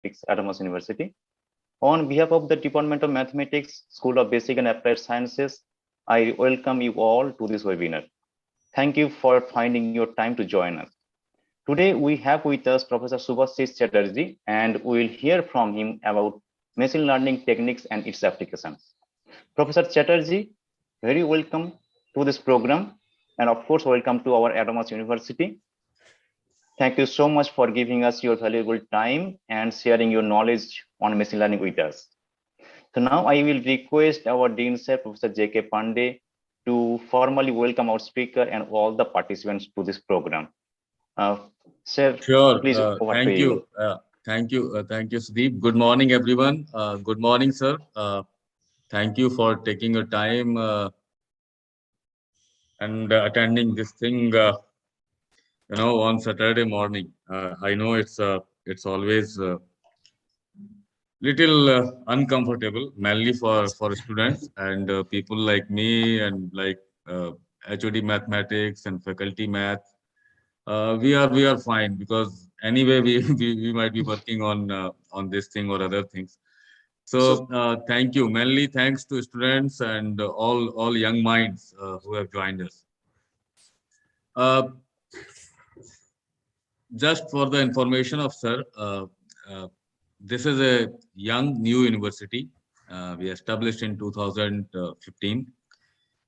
Mathematics, Autonomous University. On behalf of the Department of Mathematics, School of Basic and Applied Sciences, I welcome you all to this webinar. Thank you for finding your time to join us. Today, we have with us Professor Subhashish Chatterjee, and we will hear from him about machine learning techniques and its applications. Professor Chatterjee, very welcome to this program, and of course, welcome to our Autonomous University. Thank you so much for giving us your valuable time and sharing your knowledge on machine learning with us. So now I will request our Dean Sir, Professor J.K. Pandey, to formally welcome our speaker and all the participants to this program. Sir, sure. please, over Thank to you. Thank you, Sudeep. Good morning, everyone. Good morning, sir. Thank you for taking your time and attending this thing. On Saturday morning. I know it's always little uncomfortable, mainly for students and people like me and like HOD mathematics and faculty math. We are fine because anyway we might be working on this thing or other things. So thank you. Mainly thanks to students and all young minds who have joined us. Just for the information of sir, this is a young new university. We established in 2015.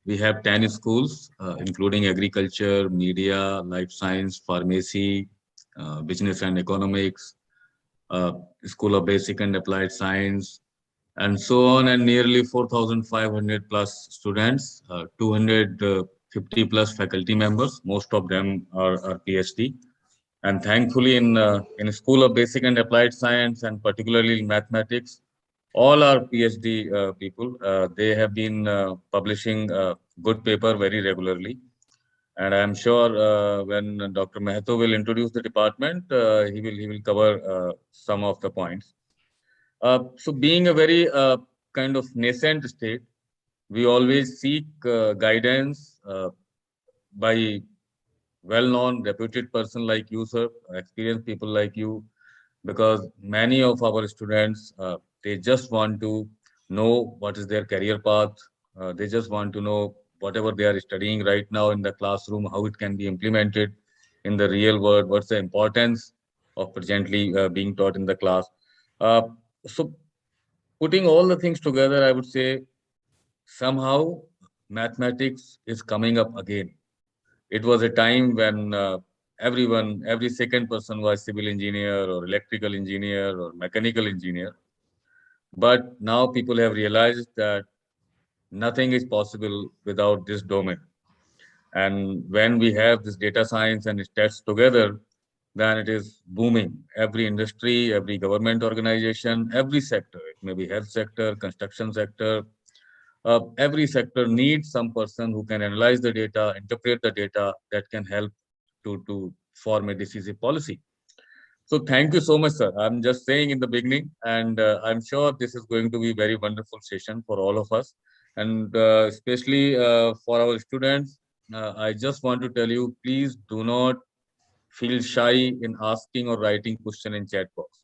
We have 10 schools, including agriculture, media, life science, pharmacy, business and economics, School of Basic and Applied Science, and so on, and nearly 4,500 plus students, 250 plus faculty members. Most of them are PhD. And thankfully, in School of Basic and Applied Science, and particularly in mathematics, all our PhD people, they have been publishing good paper very regularly. And I'm sure when Dr. Mehato will introduce the department, he will cover some of the points. So being a very kind of nascent state, we always seek guidance by well-known, reputed person like you, sir, experienced people like you, because many of our students, they just want to know what is their career path. They just want to know whatever they are studying right now in the classroom, how it can be implemented in the real world, what's the importance of presently being taught in the class. Uh, so putting all the things together, I would say somehow mathematics is coming up again. It was a time when every second person was civil engineer or electrical engineer or mechanical engineer. But now people have realized that nothing is possible without this domain. And when we have this data science and stats together, then it is booming. Every industry, every government organization, every sector, it may be health sector, construction sector, every sector needs some person who can analyze the data, interpret the data that can help to form a decisive policy. So thank you so much, sir. I'm just saying in the beginning, and I'm sure this is going to be a very wonderful session for all of us, and especially for our students. I just want to tell you, please do not feel shy in asking or writing question in chat box.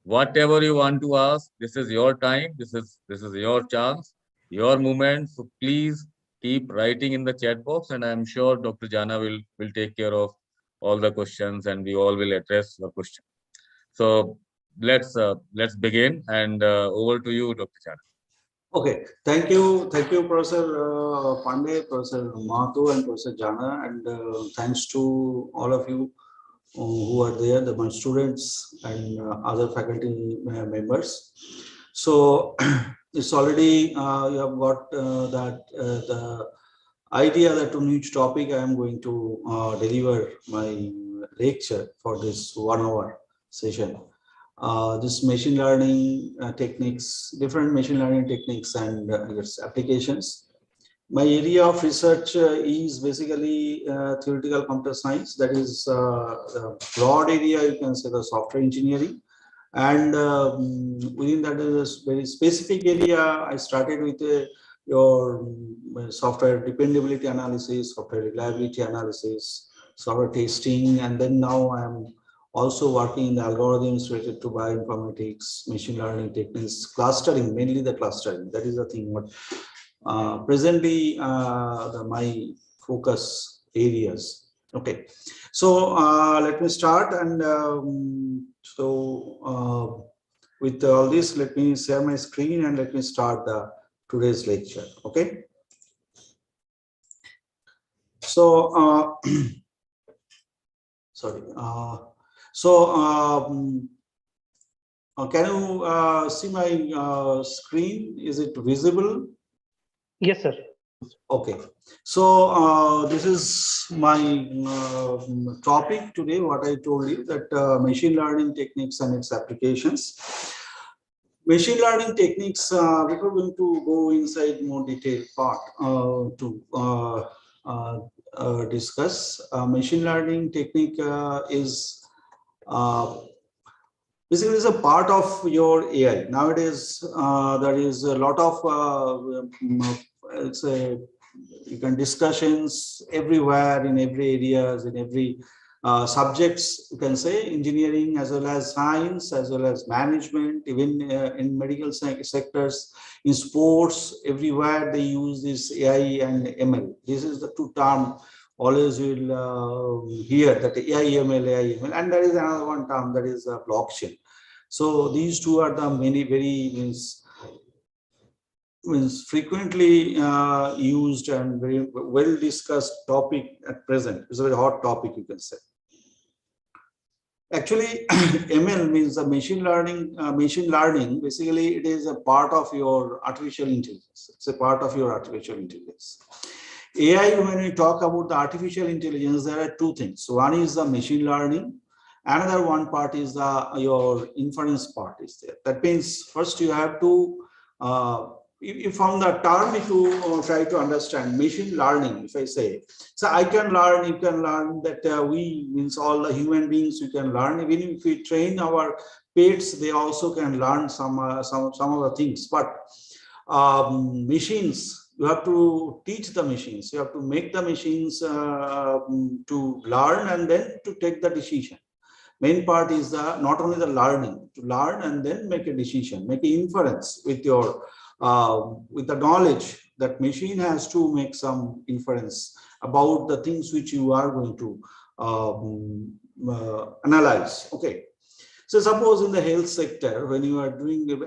Whatever you want to ask, this is your time. This is your chance, your moment. So please keep writing in the chat box, and I'm sure Dr. Jana will take care of all the questions, and we all will address the question. So let's begin, and over to you, Dr. Jana. Okay, thank you, Professor Pandey, Professor Mahato, and Professor Jana, and thanks to all of you who are there, my students and other faculty members. So it's already you have got that the idea that on each topic I am going to deliver my lecture for this 1 hour session. This machine learning techniques, different machine learning techniques and its applications. My area of research is basically theoretical computer science. That is the broad area, you can say, the software engineering. And within that is a very specific area. I started with your software dependability analysis, software reliability analysis, software testing, and then now I am also working in the algorithms related to bioinformatics, machine learning techniques, clustering, mainly the clustering. That is the thing what presently my focus areas. Okay, so let me start, and with all this, let me share my screen and let me start the today's lecture. Okay, so sorry. Can you see my screen? Is it visible? Yes, sir. Okay, so this is my topic today. What I told you, that machine learning techniques and its applications. Machine learning techniques, before going to go inside more detailed part to discuss, machine learning technique is basically is a part of your AI. Nowadays, there is a lot of it's a you can discussions everywhere in every areas in every subjects, you can say engineering as well as science as well as management, even in medical sectors, in sports, everywhere they use this AI and ML. This is the two term always will hear, that AI ML, and there is another one term, that is blockchain. So these two are the many very means frequently used and very well discussed topic at present. It's a very hot topic, you can say. Actually, ML means the machine learning. Machine learning, basically, it is a part of your artificial intelligence. It's a part of your artificial intelligence. AI, when we talk about the artificial intelligence, there are two things. One is the machine learning. Another one part is your inference part is there. That means first you have to, if from the term, if you try to understand machine learning, if I say, so I can learn, you can learn, that we means all the human beings, you can learn. Even if we train our pets, they also can learn some other things. But machines, you have to teach the machines. You have to make the machines to learn and then to take the decision. Main part is the not only the learning, to learn and then make a decision, make an inference with your with the knowledge that machine has to make some inference about the things which you are going to analyze. Okay. So suppose in the health sector, when you are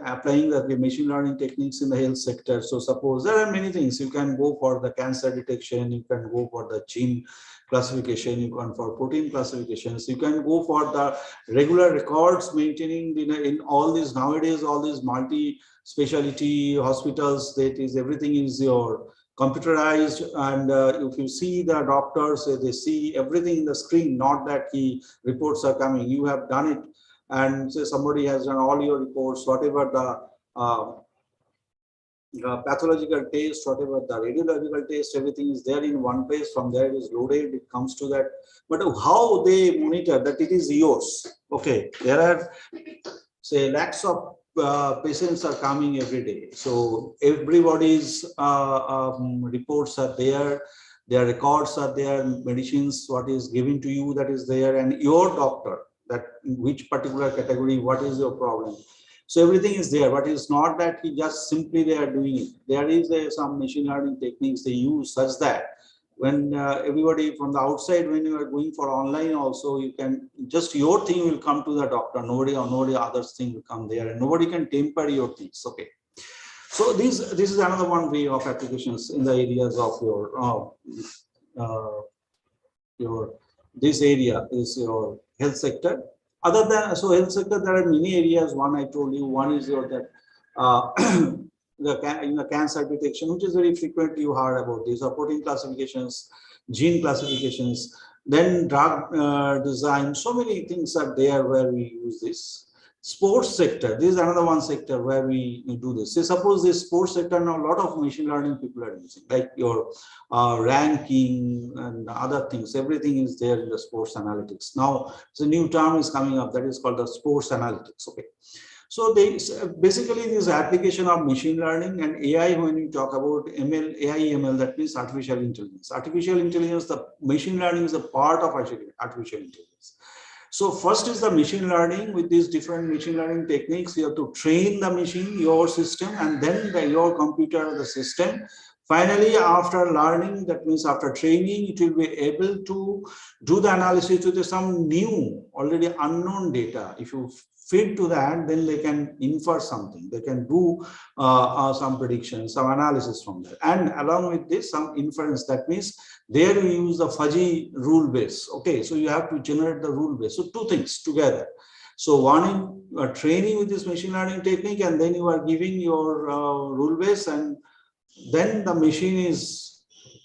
applying the machine learning techniques in the health sector, so suppose there are many things. You can go for the cancer detection, you can go for the gene classification, you can for protein classifications, you can go for the regular records maintaining in all these nowadays, all these multi-specialty hospitals, that is everything is your computerized, and if you see the doctors, they see everything in the screen, not that the reports are coming. You have done it, and say somebody has done all your reports, whatever the pathological test, whatever the radiological test, everything is there in one place. From there it is loaded, it comes to that. But how they monitor that it is yours? Okay, there are say lakhs of patients are coming every day. So everybody's reports are there, their records are there, medicines, what is given to you, that is there, and your doctor, that in which particular category, what is your problem. So everything is there, but it's not that he just simply they are doing it. There is some machine learning techniques they use such that when everybody from the outside, when you are going for online also, you can just your thing will come to the doctor, nobody other's thing will come there, and nobody can tamper your things. Okay. So this is another one way of applications in the areas of your this area is your health sector. Other than so health sector, there are many areas. One I told you, one is your that the cancer detection, which is very frequently you heard about these, protein classifications, gene classifications, then drug design. So many things are there where we use this. Sports sector, this is another one sector where we do this. Say suppose this sports sector, now a lot of machine learning people are using, like your ranking and other things. Everything is there in the sports analytics. Now, the new term is coming up that is called the sports analytics. Okay. So they basically this application of machine learning and AI. When you talk about ML, AI, ML, that means artificial intelligence. Artificial intelligence, the machine learning is a part of artificial intelligence. So first is the machine learning. With these different machine learning techniques, you have to train the machine, your system, and then your computer, the system. Finally, after learning, that means after training, it will be able to do the analysis with some new, already unknown data. If you feed to that, then they can infer something. They can do some predictions, some analysis from that. And along with this, some inference. That means there we use the fuzzy rule base. Okay, so you have to generate the rule base. So two things together. So one, you are training with this machine learning technique, and then you are giving your rule base, and then the machine is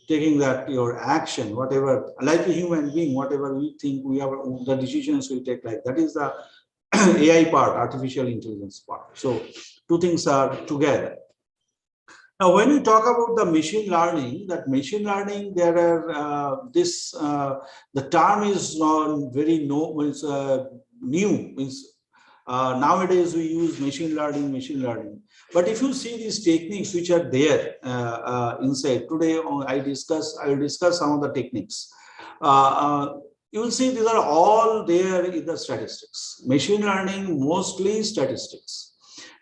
taking that your action, whatever, like a human being, whatever we think we have, the decisions we take, like that is the AI part, artificial intelligence part. So two things are together. Now, when we talk about the machine learning, that machine learning, there are the term is not very new. Nowadays we use machine learning. But if you see these techniques which are there inside, today I will discuss some of the techniques. You will see these are all there in the statistics. Machine learning, mostly statistics.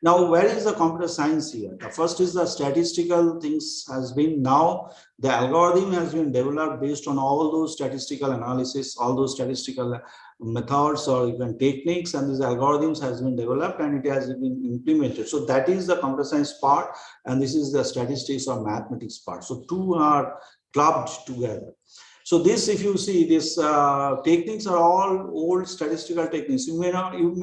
Now, where is the computer science here? The first is the statistical things has been, now the algorithm has been developed based on all those statistical analysis, all those statistical methods or even techniques, and these algorithms has been developed and it has been implemented. So that is the computer science part, and this is the statistics or mathematics part. So two are clubbed together. So this, if you see, this techniques are all old statistical techniques. You may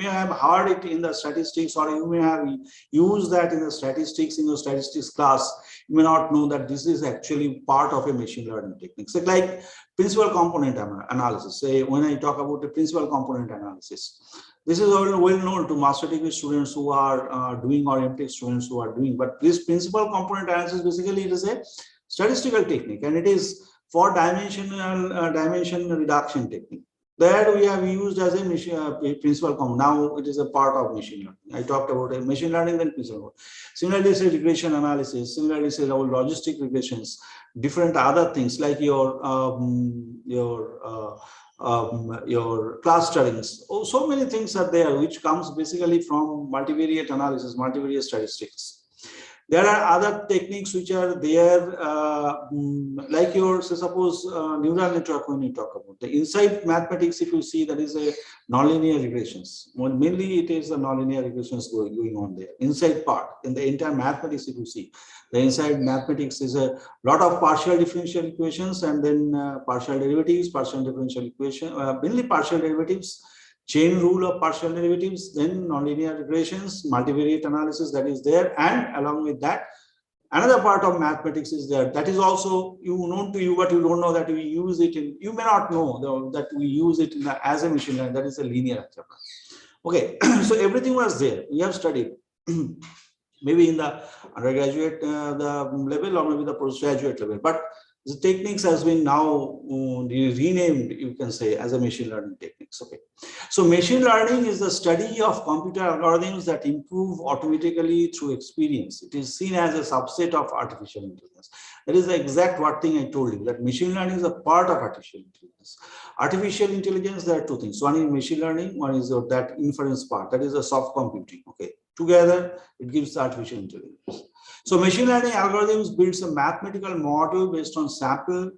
have heard it in the statistics, or you may have used that in the statistics, in your statistics class. You may not know that this is actually part of a machine learning technique. So like principal component analysis. Say when I talk about the principal component analysis, this is all well known to master degree students who are doing, or MTech students who are doing. But this principal component analysis, basically it is a statistical technique, and it is for dimension reduction technique. That we have used as a principal component. Now it is a part of machine learning. I talked about a machine learning, then principal component. Similarly, say regression analysis. Similarly, say our logistic regressions. Different other things like your clusterings. Oh, so many things are there, which comes basically from multivariate analysis, multivariate statistics. There are other techniques which are there, like your, so suppose neural network. When you talk about the inside mathematics, if you see, that is a nonlinear regressions. Well, mainly it is the nonlinear regressions going on there. Inside part in the entire mathematics, if you see, the inside mathematics is a lot of partial differential equations, and then partial derivatives, partial differential equation, mainly partial derivatives, chain rule of partial derivatives, then nonlinear regressions, multivariate analysis that is there, and along with that, another part of mathematics is there. That is also known to you, but you don't know that we use it in. You may not know that we use it as a machine learning. That is a linear algebra. Okay, so everything was there. We have studied. Maybe in the undergraduate the level, or maybe the postgraduate level, but the techniques has been now renamed, you can say, as a machine learning techniques. Okay, so machine learning is the study of computer algorithms that improve automatically through experience. It is seen as a subset of artificial intelligence. That is the exact what thing I told you, that machine learning is a part of artificial intelligence. Artificial intelligence, there are two things. One is machine learning, one is that inference part, that is a soft computing. Okay, together it gives artificial intelligence. So machine learning algorithms builds a mathematical model based on sample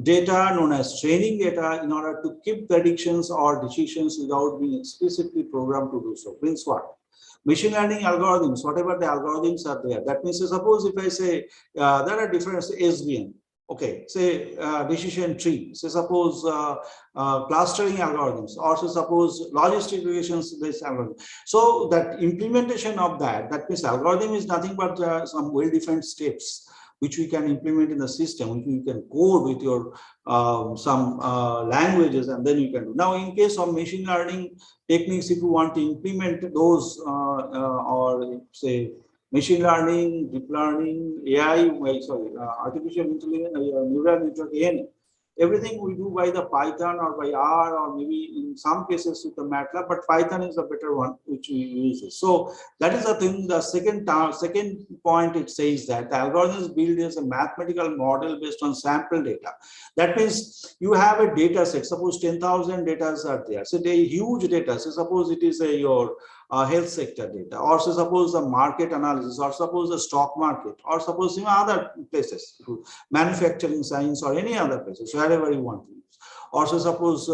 data known as training data in order to keep predictions or decisions without being explicitly programmed to do so. Means what? Machine learning algorithms, whatever the algorithms are there. That means, suppose if I say there are different SVM. Okay, say decision tree. Say suppose clustering algorithms, or so suppose logistic regressions based algorithm. So that implementation of that means algorithm is nothing but some well-defined steps which we can implement in the system, which you can code with your some languages, and then you can do. Now, in case of machine learning techniques, if you want to implement those or say machine learning, deep learning, AI, artificial intelligence, neural network, Everything we do by the Python or by R, or maybe in some cases with the MATLAB, but Python is the better one which we use. So that is the thing. The second point, it says that the algorithm is built as a mathematical model based on sample data. That means you have a data set. Suppose 10,000 data are there. So they huge data. So suppose it is your health sector data, or so suppose the market analysis, or suppose the stock market, or suppose even other places, manufacturing science, or any other places, wherever you want to use. Or so suppose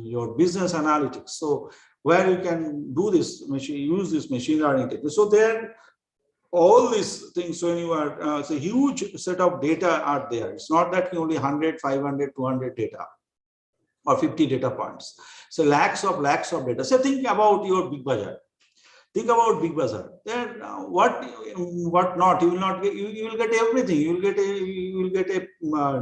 your business analytics. So where you can do this use this machine learning technique. So there, all these things, when you are it's a huge set of data are there. It's not that you only 100, 500, 200 data or 50 data points. So lakhs of data. So think about your Big Bazaar. Think about Big Bazaar. Then what not? You will not get. You will get everything. You will get a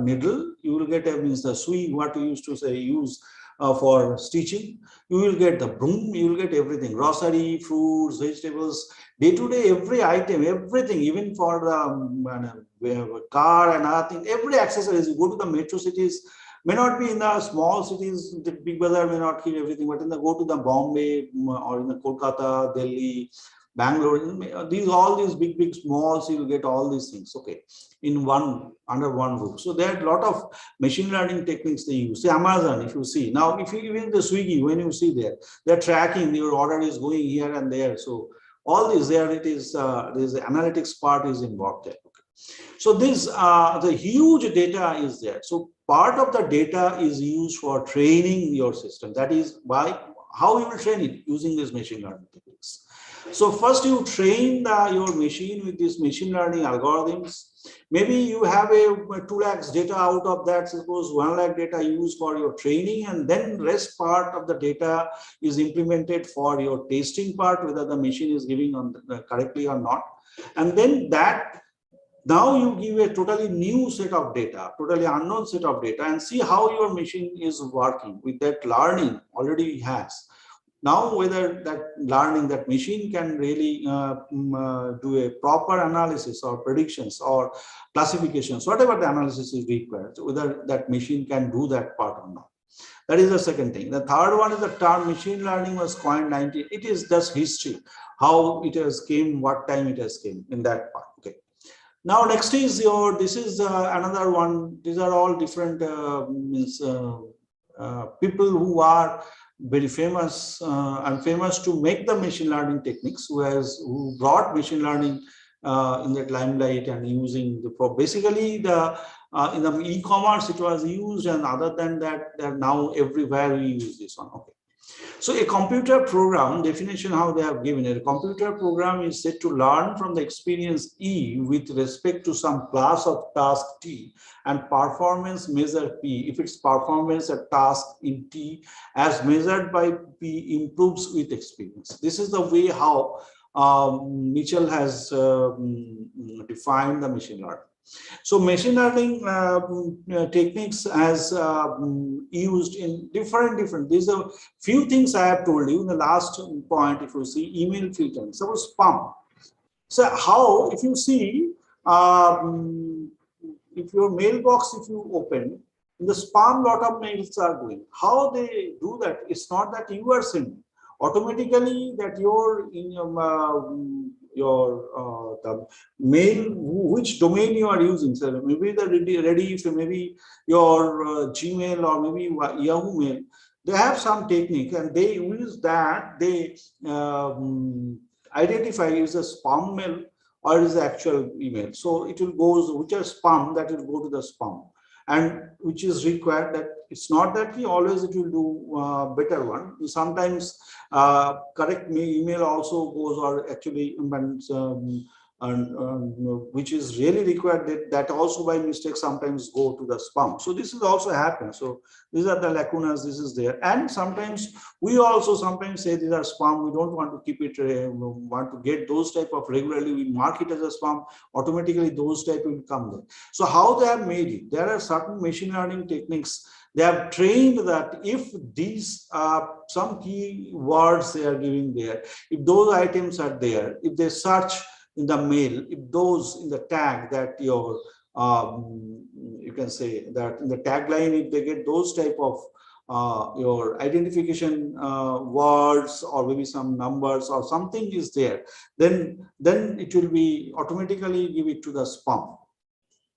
needle. You will get a means the sui. What we used to say use for stitching. You will get the broom. You will get everything. Grocery, fruits, vegetables. Day to day, every item, everything. Even for the car and other thing. Every accessories. You go to the metro cities. May not be in the small cities, the Big Bazaar may not keep everything, but in the go to the Bombay or in the Kolkata, Delhi, Bangalore, all these big malls, you will get all these things, okay, in under one roof. So there are a lot of machine learning techniques they use. Say Amazon, if you see, now if you even the Swiggy, when you see there, they're tracking your order is going here and there. So all this there, it is, there's the analytics part is involved there. So this, the huge data is there. So part of the data is used for training your system. That is by how you will train it using these machine learning techniques. So first you train your machine with these machine learning algorithms. Maybe you have a 2 lakhs data. Out of that, suppose 1 lakh data used for your training, and then rest part of the data is implemented for your testing part, whether the machine is giving on correctly or not. And then that, now you give a totally new set of data, totally unknown set of data, and see how your machine is working with that learning already has. Now, whether that learning, that machine can really do a proper analysis or predictions or classifications, whatever the analysis is required, whether that machine can do that part or not. That is the second thing. The third one is the term machine learning was coined 19. It is just history, how it has came, what time it has came in that part. Okay. Now, next is your, this is another one. These are all different people who are very famous and famous to make the machine learning techniques, who brought machine learning in that limelight and using for basically the in the e-commerce it was used, and other than that, now everywhere we use this one. Okay. So a computer program definition, how they have given it, a computer program is said to learn from the experience E with respect to some class of task T and performance measure P if its performance at task in T as measured by P improves with experience. This is the way how Mitchell has defined the machine learning. So machine learning techniques as used in different. These are few things I have told you in the last point. If you see email filtering, suppose spam. So how, if you see, if your mailbox, if you open, in the spam, lot of mails are going. How they do that? It's not that you are sending. Automatically that your the mail, which domain you are using, so maybe the Rediff, maybe your Gmail or maybe Yahoo Mail, they have some technique and they use that, they identify is a spam mail or is the actual email. So it will go, which are spam, that will go to the spam, and which is required. That it's not that we always it will do better one. Sometimes correct email also goes, or actually which is really required, that also by mistake sometimes go to the spam. So this is also happens. So these are the lacunas, this is there. And sometimes we also sometimes say these are spam, we don't want to keep it, want to get those type of regularly, we mark it as a spam, automatically those type will come there. So how they have made it, there are certain machine learning techniques. They have trained that if these some key words they are giving there, if those items are there, if they search in the mail, if those in the tag that your you can say that in the tagline, if they get those type of your identification words or maybe some numbers or something is there, then it will be automatically give it to the spam.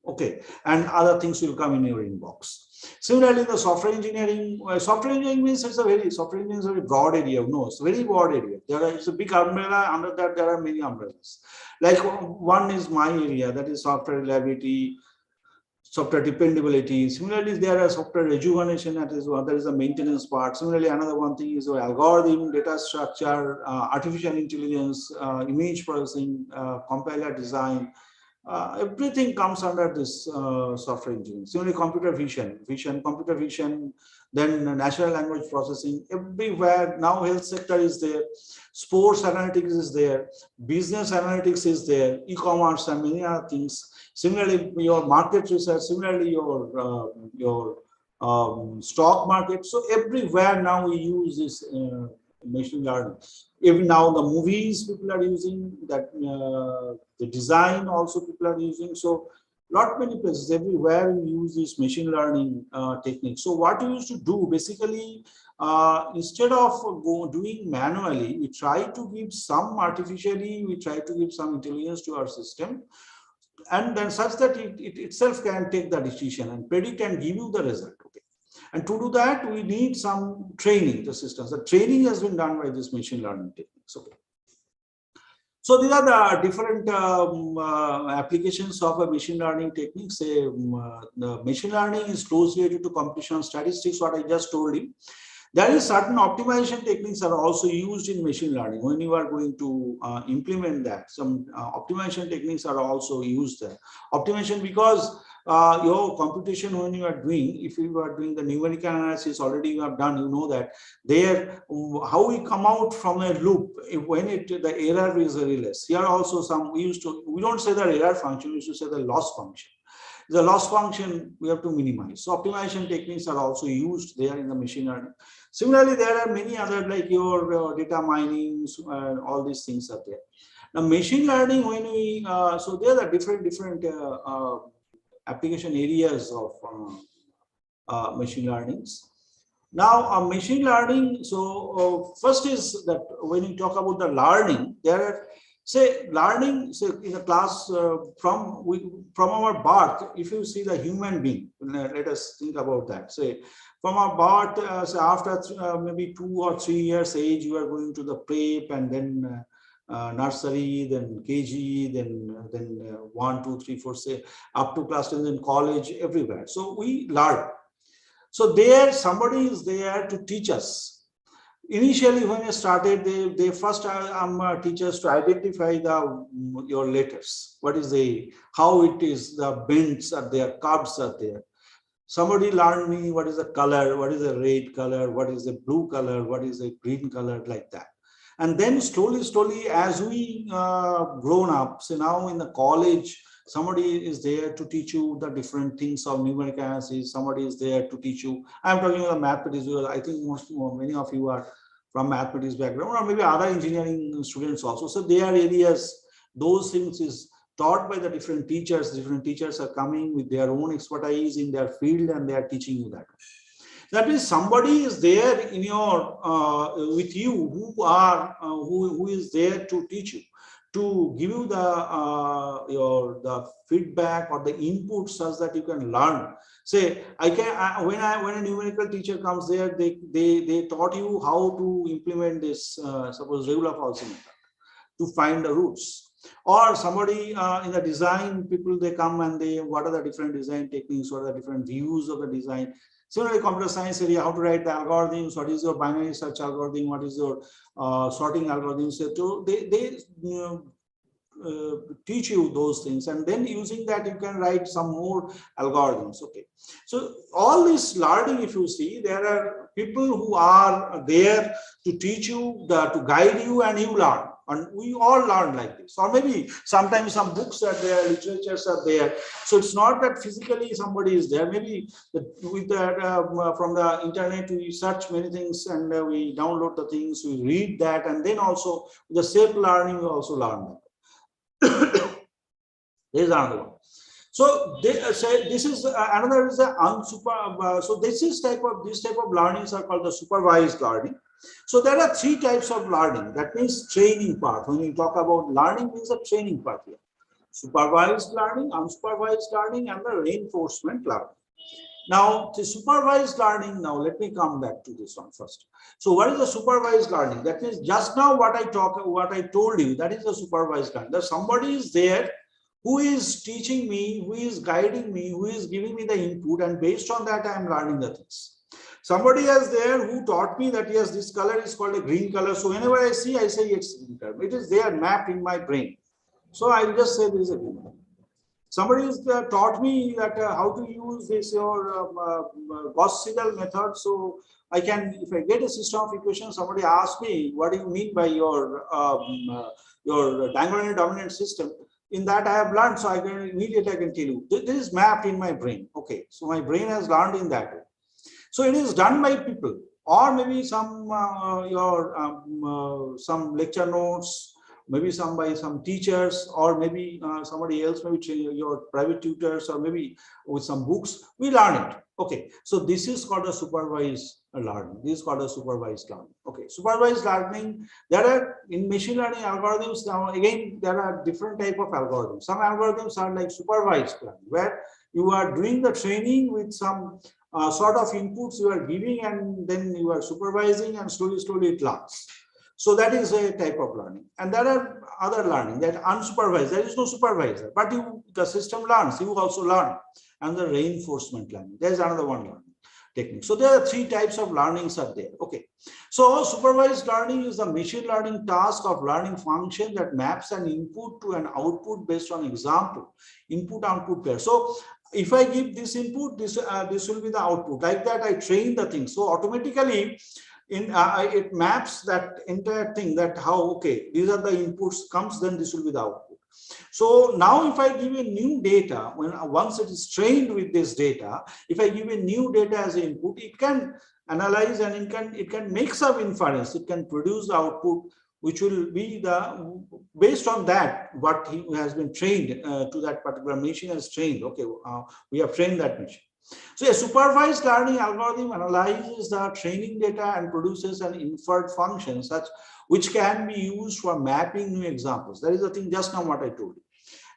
Okay, and other things will come in your inbox. Similarly, the software engineering means software engineering is a very broad area. No, it's a very broad area. It's a big umbrella. Under that, there are many umbrellas. Like one is my area, that is software reliability, software dependability. Similarly, there are software rejuvenation, that is one, there is a maintenance part. Similarly, another one thing is your algorithm, data structure, artificial intelligence, image processing, compiler design. Everything comes under this software engineering. Similarly, computer vision, then natural language processing, everywhere. Now health sector is there, sports analytics is there, business analytics is there, e-commerce and many other things. Similarly, your market research, similarly your stock market. So everywhere now we use this machine learning. Even now the movies people are using that, the design also people are using. So not many places, everywhere we use this machine learning technique. So what we used to do basically, instead of doing manually, we try to give some artificially, we try to give some intelligence to our system, and then such that it itself can take the decision and predict and give you the result. Okay. And to do that, we need some training the systems. The training has been done by this machine learning techniques. Okay. So these are the different applications of a machine learning techniques. The machine learning is closely related to computational statistics, what I just told you. There is certain optimization techniques are also used in machine learning. When you are going to implement that, some optimization techniques are also used there. Optimization, because your computation when you are doing, if you are doing the numerical analysis already you have done, you know that there how we come out from a loop when the error is very less. Here also we don't say the error function, we used to say the loss function. The loss function we have to minimize. So optimization techniques are also used there in the machine learning. Similarly, there are many other like your data mining, all these things are there. Now machine learning, when we so there are different application areas of machine learnings. Now machine learning, so first is that when you talk about the learning, there are learning, in a class from our birth. If you see the human being, let us think about that. Say from our birth, after maybe 2 or 3 years age, you are going to the prep, and then nursery, then KG, then 1, 2, 3, 4, say up to class 10, then college, everywhere. So we learn. So there somebody is there to teach us. Initially, when I started, they first teachers to identify your letters. What is how it is, the bends are there, curves are there. Somebody learned me what is the color, what is the red color, what is the blue color, what is the green color, like that. And then slowly, as we grown up, so now in the college, somebody is there to teach you the different things of numerical analysis. Somebody is there to teach you. I'm talking about mathematics, because I think many of you are from mathematics background, or maybe other engineering students also. So their areas, those things is taught by the different teachers. Different teachers are coming with their own expertise in their field, and they are teaching you that. That means somebody is there in your with you who is there to teach you, to give you the feedback or the input such that you can learn. Say when a numerical teacher comes there, they taught you how to implement this suppose regular falsity method to find the roots. Or somebody in the design people, they come and what are the different design techniques, what are the different views of the design. Similarly, computer science area, how to write the algorithms, what is your binary search algorithm, what is your sorting algorithm. So they teach you those things, and then using that you can write some more algorithms. Okay, so all this learning, if you see, there are people who are there to teach you, to guide you, and you learn. And we all learn like this. Or maybe sometimes some books are there, literatures are there. So it's not that physically somebody is there. Maybe with that from the internet we search many things, and we download the things, we read that, and then also the self learning we also learn that. There is another one. So they say this is another is the unsuper. So this type of learnings are called the supervised learning. So there are three types of learning. That means training part. When we talk about learning, means the training part here. Supervised learning, unsupervised learning, and the reinforcement learning. Now, the supervised learning, now let me come back to this one first. So what is the supervised learning? That means just now what I told you, that is the supervised learning. That somebody is there who is teaching me, who is guiding me, who is giving me the input, and based on that I am learning the things. Somebody is there who taught me that yes, this color is called a green color. So whenever I see, I say it's green color. It is there mapped in my brain. So I will just say this is a green color. Somebody has taught me that how to use this your Gauss-Seidel method. So I can, if I get a system of equations, somebody asks me, what do you mean by your diagonal dominant system? In that I have learned, so I can immediately tell you. This is mapped in my brain. Okay, so my brain has learned in that way. So it is done by people, or maybe some some lecture notes, maybe by some teachers, or maybe somebody else, maybe your private tutors, or maybe with some books, we learn it. Okay, so this is called a supervised learning. This is called a supervised learning. Okay, supervised learning, there are in machine learning algorithms, now again, there are different type of algorithms. Some algorithms are like supervised learning, where you are doing the training with some sort of inputs you are giving, and then you are supervising, and slowly it learns. So that is a type of learning. And there are other learning that unsupervised. There is no supervisor, but the system learns, you also learn. And the reinforcement learning, there's another one learning technique. So there are three types of learnings are there. Okay. So supervised learning is the machine learning task of learning function that maps an input to an output based on example, input-output pair. So if I give this input, this will be the output. Like that, I train the thing. So automatically, it maps that entire thing, that how, okay, these are the inputs comes, then this will be the output. So now if I give a new data, once it is trained with this data, if I give a new data as an input, it can analyze, and it can make some inference. It can produce the output, which will be based on that, what he has been trained to that particular machine has trained. Okay, we have trained that machine. So a supervised learning algorithm analyzes the training data and produces an inferred function which can be used for mapping new examples. That is the thing just now what I told you.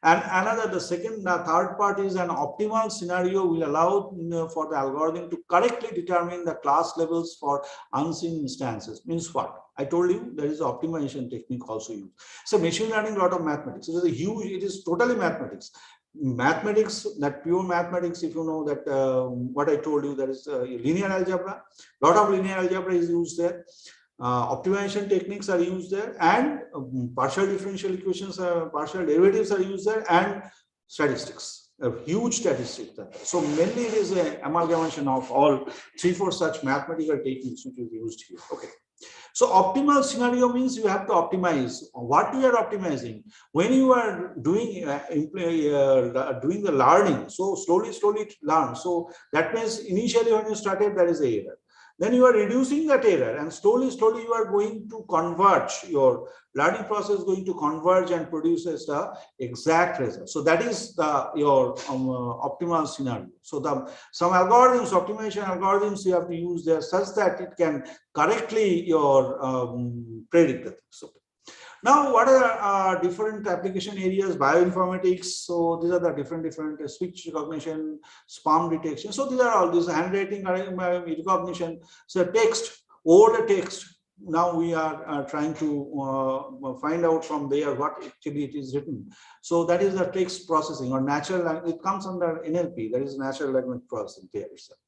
And third part is an optimal scenario will allow for the algorithm to correctly determine the class levels for unseen instances. Means what? I told you there is an optimization technique also used. So machine learning, a lot of mathematics. It is totally mathematics. Mathematics, that pure mathematics, if you know that what I told you, there is linear algebra, lot of linear algebra is used there, optimization techniques are used there, and partial differential equations, partial derivatives are used there, and statistics, a huge statistics. So mainly it is an amalgamation of all 3-4 such mathematical techniques which is used here. Okay. So optimal scenario means you have to optimize what you are optimizing when you are doing doing the learning. So slowly learn. So that means initially when you started, there is an error. Then you are reducing that error, and slowly you are going to converge. Your learning process is going to converge and produces the exact result. So that is your optimal scenario. So some algorithms, optimization algorithms, you have to use there such that it can correctly predict the things. So now, what are different application areas? Bioinformatics. So these are the different speech recognition, spam detection. So these are all these handwriting recognition. So text, over the text. Now we are trying to find out from there what actually it is written. So that is the text processing or natural language. It comes under NLP. That is natural language processing there itself.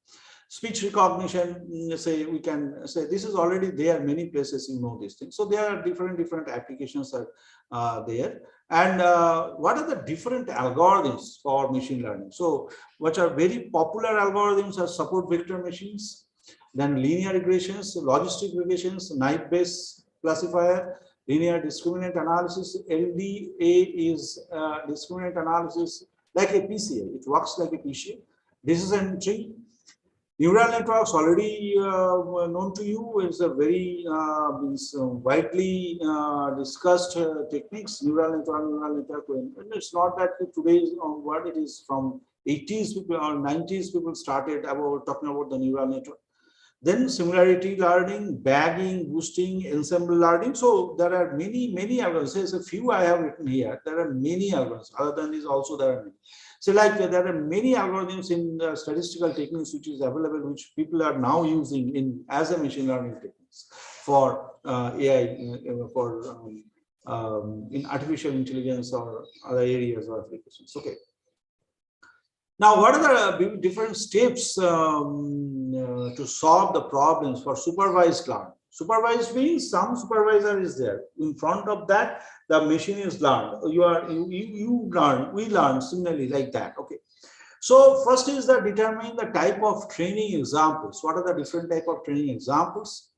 Speech recognition, say we can say this is already there, many places you know these things. So there are different applications are there. And what are the different algorithms for machine learning? So which are very popular algorithms are support vector machines, then linear regressions, logistic regressions, Naive-Bayes classifier, linear discriminant analysis. LDA is discriminant analysis like a PCA. It works like a PCA. Decision tree. Neural networks already known to you. It's a very widely discussed techniques. Neural network. And it's not that today's what it is from 80s people or 90s people started about talking about the neural network. Then similarity learning, bagging, boosting, ensemble learning. So there are many algorithms. There's a few I have written here. There are many algorithms. Other than this, also there are many. So like there are many algorithms in statistical techniques which is available, which people are now using in as a machine learning techniques for AI, for in artificial intelligence or other areas or applications. Okay. Now, what are the different steps to solve the problems for supervised learning? Supervised means some supervisor is there. In front of that, the machine is learned. You learn, we learn similarly like that. Okay. So first is that determine the type of training examples. What are the different type of training examples?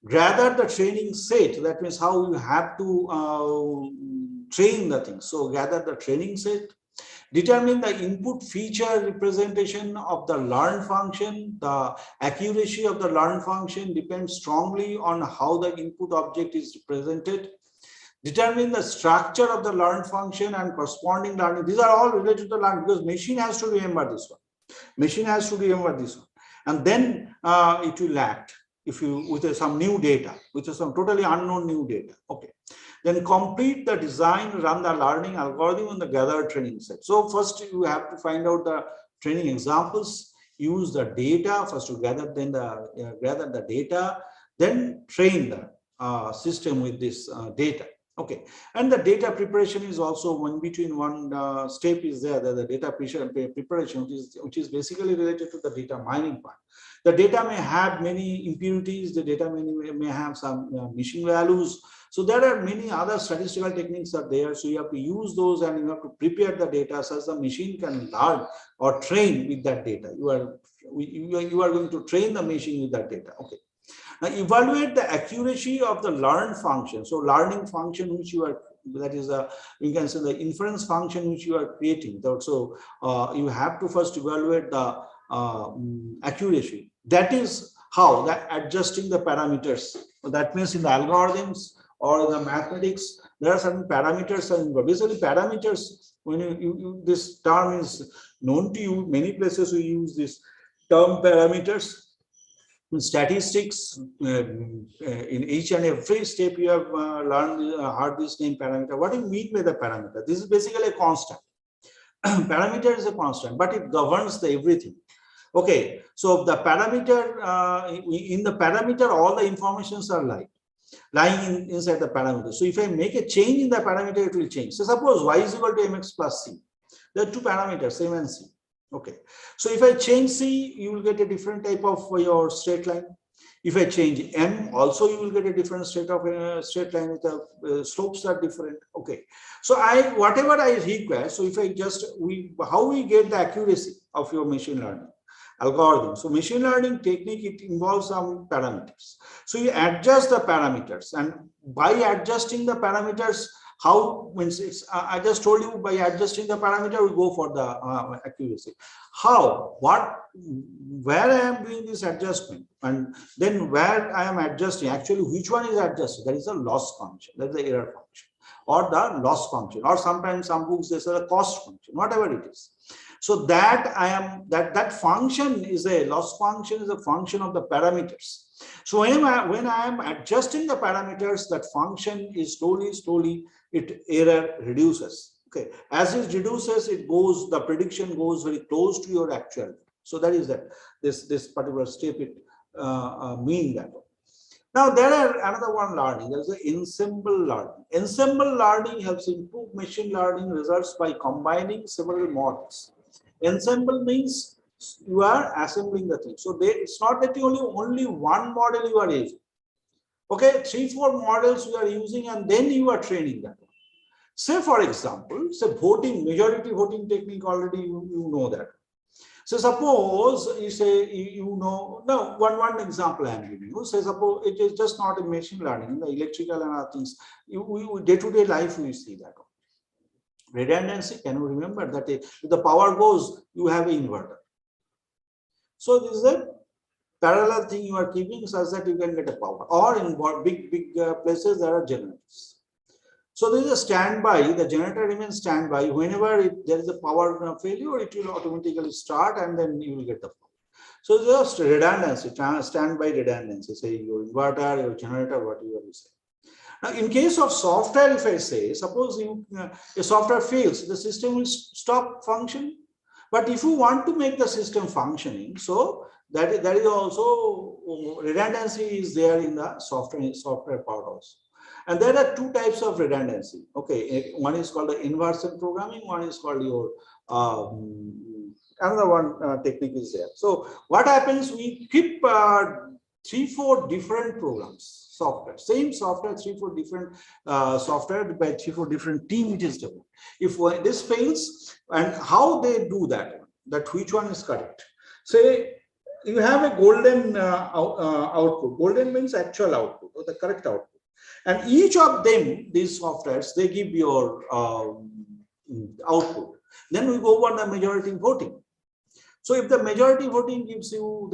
Gather the training set. That means how you have to train the thing. So gather the training set. Determine the input feature representation of the learn function. The accuracy of the learn function depends strongly on how the input object is represented. Determine the structure of the learn function and corresponding learning. These are all related to learn because machine has to remember this one. Machine has to remember this one. And then it will act if you with some new data, with some totally unknown new data. Okay. Then complete the design, run the learning algorithm on the gathered training set. So first you have to find out the training examples, use the data first to gather, then gather the data, then train the system with this data. Okay, and the data preparation is also one step is there. The data preparation, which is basically related to the data mining part. The data may have many impurities. The data may have some missing values. So there are many other statistical techniques are there. So you have to use those and you have to prepare the data such the machine can learn or train with that data. You are going to train the machine with that data. Okay. Now evaluate the accuracy of the learn function. So learning function which you are, that is you can say the inference function which you are creating. So you have to first evaluate the accuracy. That is how that adjusting the parameters. That means in the algorithms or the mathematics, there are certain parameters and basically parameters. When this term is known to you, many places we use this term parameters. In statistics, in each and every step you have heard this name parameter. What do you mean by the parameter? This is basically a constant. Parameter is a constant, but it governs the everything. Okay, so the parameter, in the parameter, all the informations are lying inside the parameter. So if I make a change in the parameter, it will change. So suppose y is equal to mx plus c. There are two parameters, m and c. Okay, so if I change c, you will get a different type of your straight line. If I change m, also you will get a different straight line with the slopes are different. Okay, so whatever I require. So if I just how we get the accuracy of your machine learning algorithm. So machine learning technique, it involves some parameters. So you adjust the parameters, and by adjusting the parameters, how means it's I just told you by adjusting the parameter we go for the accuracy. How, what, where I am doing this adjustment, and then where I am adjusting, actually which one is adjusted? That is a loss function, that is the error function, or the loss function, or sometimes some books they say the cost function, whatever it is. So that that function is a loss function, is a function of the parameters. So when I am adjusting the parameters, that function is slowly it error reduces. Okay, as it reduces, it goes, the prediction goes very close to your actual. So that is that this particular step it mean that. Now there are another one learning. There is the ensemble learning. Ensemble learning helps improve machine learning results by combining several models. Ensemble means you are assembling the thing. So it's not that only one model you are using. Okay, 3-4 models you are using, and then you are training that one. Say for example, say majority voting technique, already you know that. So suppose you say one example I am giving you. Say suppose it is just not a machine learning, in the electrical and other things. Day-to-day life we see that. Redundancy, can you remember that if the power goes, you have an inverter. So this is a parallel thing you are keeping such that you can get a power, or in big places there are generators. So there is a standby, the generator remains standby. Whenever there is a power failure, it will automatically start and then you will get the power. So there's redundancy, standby redundancy, say your inverter, your generator, whatever you say. Now, in case of software, if I say, suppose a software fails, the system will stop functioning. But if you want to make the system functioning, so that is also redundancy is there in the software part also. And there are two types of redundancy. Okay, one is called the inversion programming, one is called your another one technique is there. So what happens? We keep 3-4 different programs, software, same software, 3-4 different software by 3-4 different team which is developed. If this fails, and how they do that which one is correct? Say you have a golden output. Golden means actual output or the correct output. And each of them, these softwares, they give your output. Then we go on the majority voting. So if the majority voting gives you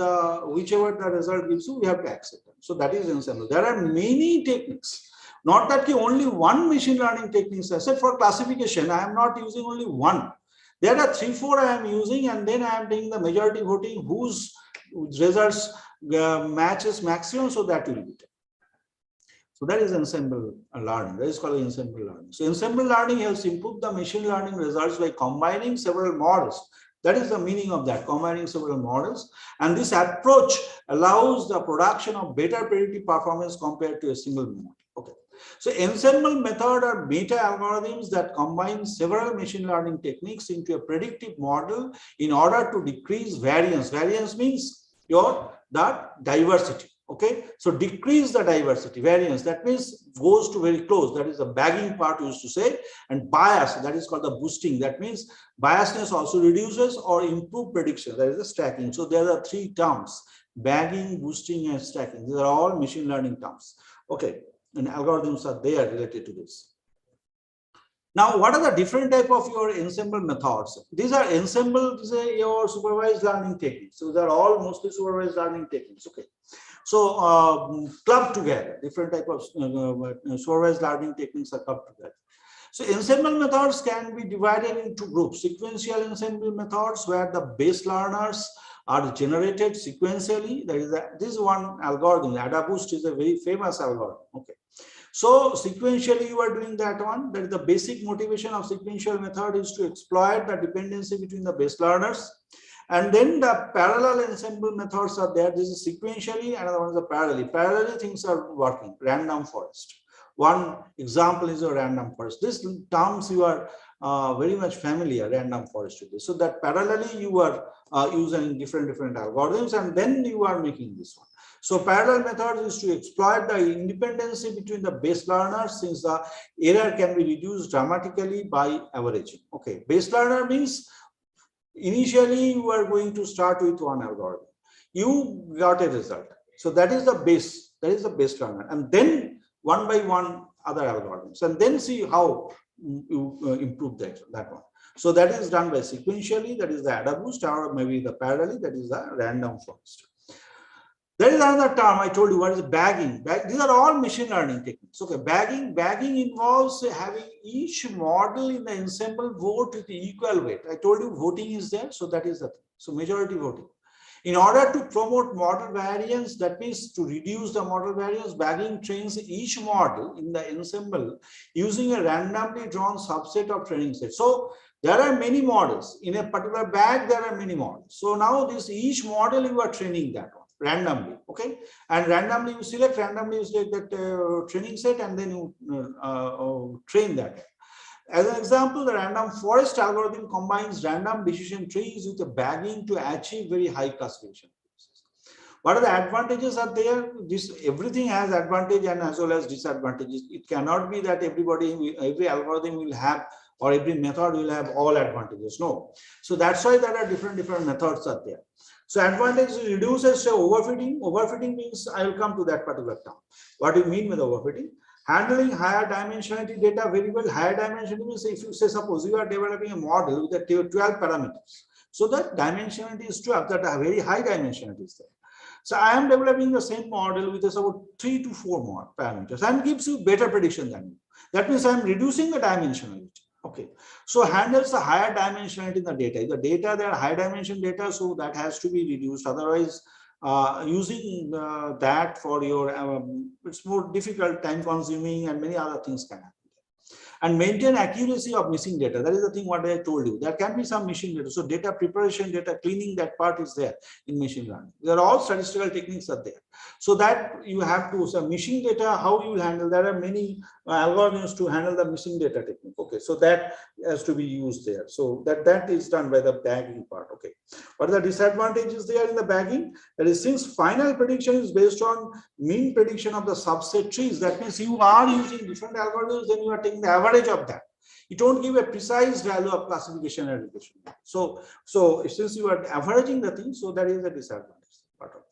whichever the result gives you, we have to accept them. So that is ensemble. There are many techniques. Not that only one machine learning techniques. I said for classification, I am not using only one. There are 3-4 I am using, and then I am taking the majority voting whose results matches maximum, so that will be taken. So that is ensemble learning. That is called ensemble learning. So ensemble learning helps improve the machine learning results by combining several models. That is the meaning of that, combining several models. And this approach allows the production of better predictive performance compared to a single model. Okay. So ensemble method are meta algorithms that combine several machine learning techniques into a predictive model in order to decrease variance. Variance means the diversity. Okay, so decrease the diversity, variance, that means goes to very close. That is the bagging part used to say, and bias, that is called the boosting. That means biasness also reduces or improve prediction. That is the stacking. So there are 3 terms: bagging, boosting, and stacking. These are all machine learning terms. Okay, and algorithms are there related to this. Now, what are the different type of your ensemble methods? These are ensemble, these are your supervised learning techniques. So they are all mostly supervised learning techniques. Okay. So clubbed together, different type of supervised learning techniques are clubbed together. So ensemble methods can be divided into groups. Sequential ensemble methods, where the base learners are generated sequentially. This is one algorithm. AdaBoost is a very famous algorithm. Okay. So sequentially you are doing that one. That is the basic motivation of sequential method is to exploit the dependency between the base learners. And then the parallel ensemble methods are there. This is sequentially, another one is the parallelly. Parallelly things are working. Random forest. One example is a random forest. These terms you are very much familiar, random forest with this. So that parallelly you are using different algorithms, and then you are making this one. So parallel method is to exploit the independency between the base learners, since the error can be reduced dramatically by averaging. Okay, base learner means initially you are going to start with one algorithm. You got a result. So that is the base. That is the base learner, and then one by one other algorithms, and then see how you improve that one. So that is done by sequentially. That is the AdaBoost, or maybe the parallelly. That is the random forest. There is another term I told you. What is bagging? These are all machine learning techniques. Okay, bagging involves having each model in the ensemble vote with equal weight. I told you voting is there, so that is the thing. So majority voting. In order to promote model variance, that means to reduce the model variance, bagging trains each model in the ensemble using a randomly drawn subset of training sets. So there are many models. In a particular bag, there are many models. So now each model you are training that one randomly. Okay, and randomly you select that training set, and then you train that. As an example, the random forest algorithm combines random decision trees with a bagging to achieve very high classification. What are the advantages are there? Everything has advantage and as well as disadvantages. It cannot be that every algorithm will have, or every method will have all advantages. No. So that's why there are different methods are there. So advantage reduces overfitting. Overfitting means I will come to that particular term. What do you mean with overfitting? Handling higher dimensionality data very well. Higher dimensionality means if you say, suppose you are developing a model with 12 parameters. So that dimensionality is true, that a very high dimensionality is there. So I am developing the same model with about 3 to 4 more parameters and gives you better prediction than you. That means I am reducing the dimensionality. Okay, so handles the higher dimensionality in the data. If the data, there are high dimension data, so that has to be reduced. Otherwise, using that for your, it's more difficult, time consuming, and many other things can happen. And maintain accuracy of missing data. That is the thing what I told you. There can be some missing data. So data preparation, data cleaning, that part is there in machine learning. There are all statistical techniques are there. So that you have to, so missing data, how you handle, there are many algorithms to handle the missing data technique. Okay, so that has to be used there. So that is done by the bagging part. Okay, what are the disadvantages there in the bagging? That is, since final prediction is based on mean prediction of the subset trees, that means you are using different algorithms, then you are taking the average of that. You don't give a precise value of classification and regression. So since you are averaging the thing, so that is the disadvantage part of that.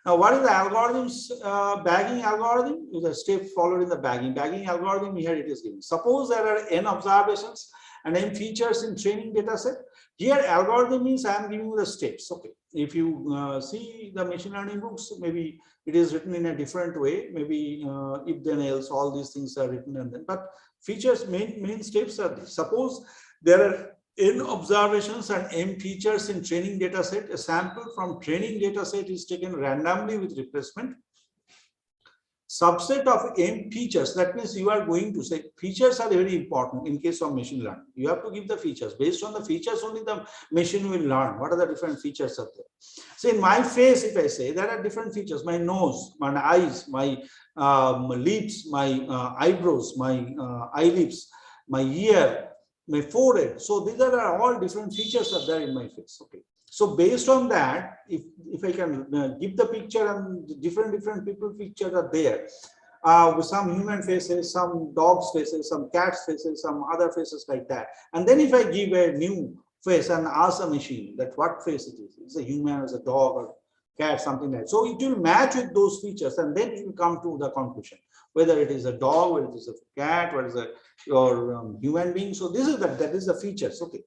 Now, what is the algorithms? Bagging algorithm is a step followed in the bagging. Bagging algorithm, here it is given. Suppose there are n observations and n features in training data set. Here algorithm means I am giving you the steps. Okay, if you see the machine learning books, maybe it is written in a different way. Maybe if then else, all these things are written and then, but features, main steps are this. Suppose there are n observations and m features in training data set. A sample from training data set is taken randomly with replacement. Subset of m features, that means you are going to say features are very important in case of machine learning. You have to give the features. Based on the features only the machine will learn what are the different features of them. So in my face, if I say there are different features, my nose, my eyes, my lips, my eyebrows, my eyelids, my ear, my forehead. So these are all different features are there in my face. Okay. So based on that, if I can give the picture and different people pictures are there, with some human faces, some dogs faces, some cats faces, some other faces like that. And then if I give a new face and ask a machine that what face it is, it's a human, it's a dog or cat, something like that. So it will match with those features and then it will come to the conclusion, whether it is a dog, whether it is a cat, what is your human being. So this is that is the features. Okay.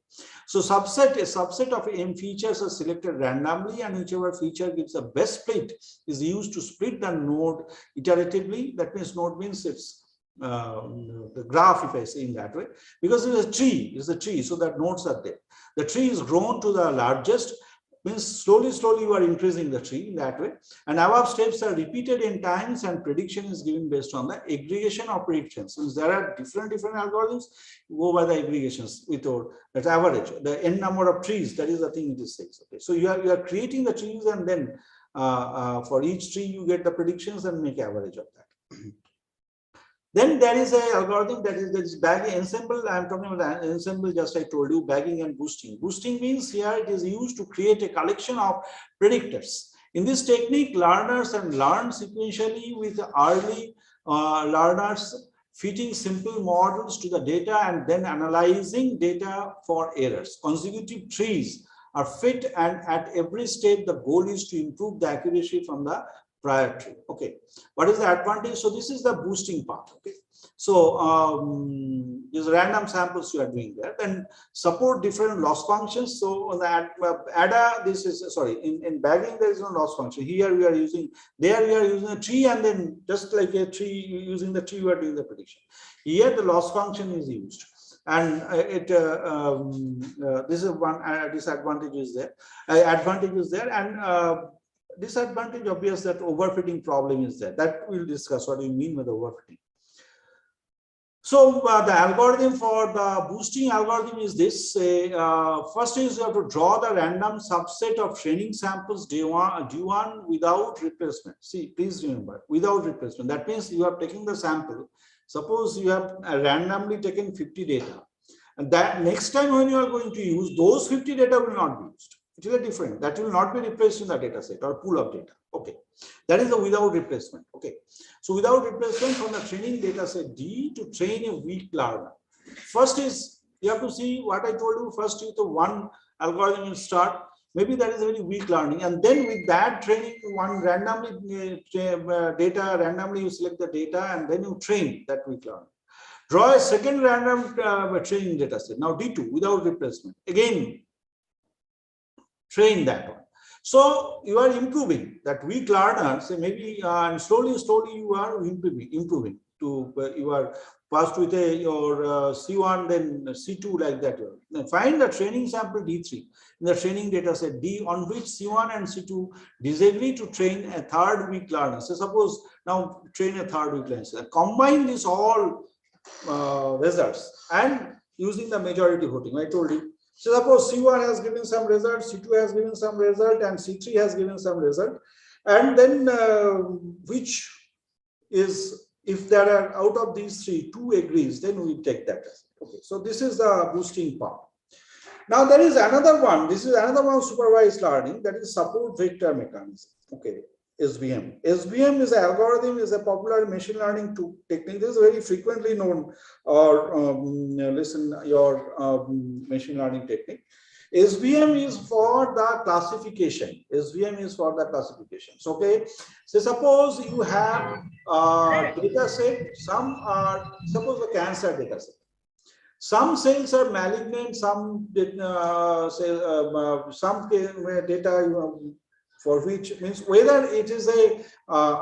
So a subset of m features are selected randomly, and whichever feature gives the best split is used to split the node iteratively. That means node means it's the graph, if I say in that way, because it is a tree, so that nodes are there. The tree is grown to the largest, means slowly you are increasing the tree in that way, and above steps are repeated in times, and prediction is given based on the aggregation of predictions. Since there are different algorithms, you go by the aggregations without that average, the n number of trees, that is the thing it is says. Okay, so you are creating the trees, and then for each tree you get the predictions and make average of that. Then there is a algorithm that is bagging ensemble. I am talking about ensemble, just I told you, bagging and boosting. Boosting means here it is used to create a collection of predictors. In this technique, learners and learn sequentially with early learners fitting simple models to the data and then analyzing data for errors. Consecutive trees are fit, and at every step the goal is to improve the accuracy from the prior tree. Okay, what is the advantage? So this is the boosting part. Okay, so these random samples you are doing there, then support different loss functions. So on the ADA, this is sorry, in bagging there is no loss function. Here we are using, there we are using a tree, and then just like a tree, using the tree we are doing the prediction. Here the loss function is used, and this is one disadvantage is there, advantage is there, and disadvantage obvious that overfitting problem is there. That we'll discuss what do you mean with overfitting. So the algorithm for the boosting algorithm is this. First is you have to draw the random subset of training samples D1 without replacement. See, please remember, without replacement. That means you are taking the sample. Suppose you have randomly taken 50 data, and that next time when you are going to use, those 50 data will not be used. It is a different, that will not be replaced in the data set or pool of data. Okay, that is the without replacement. Okay, so without replacement from the training data set D to train a weak learner. First is you have to see what I told you. First is the one algorithm will start. Maybe that is a very weak learning, and then with that training, one randomly data, randomly you select the data, and then you train that weak learning. Draw a second random training data set. Now D2 without replacement. Again, train that one. So you are improving that weak learner. So maybe and slowly you are improving to you are passed with your C1, then C2 like that. Then find the training sample D3 in the training data set D on which C1 and C2 disagree to train a third weak learner. So suppose now train a third weak learner. So combine this all results and using the majority voting. I told you. So suppose C1 has given some result, C2 has given some result, and C3 has given some result, and then which is, if there are out of these three, 2 agrees, then we take that. Okay, so this is the boosting part. Now there is another one. This is another one, supervised learning, that is support vector mechanism. Okay, SVM. SVM is an algorithm, is a popular machine learning technique. This is very frequently known or listen your machine learning technique. SVM is for the classification. SVM is for the classifications. Okay, so suppose you have data set. Some are, suppose the cancer data set. Some cells are malignant. Some some data for which means whether it is a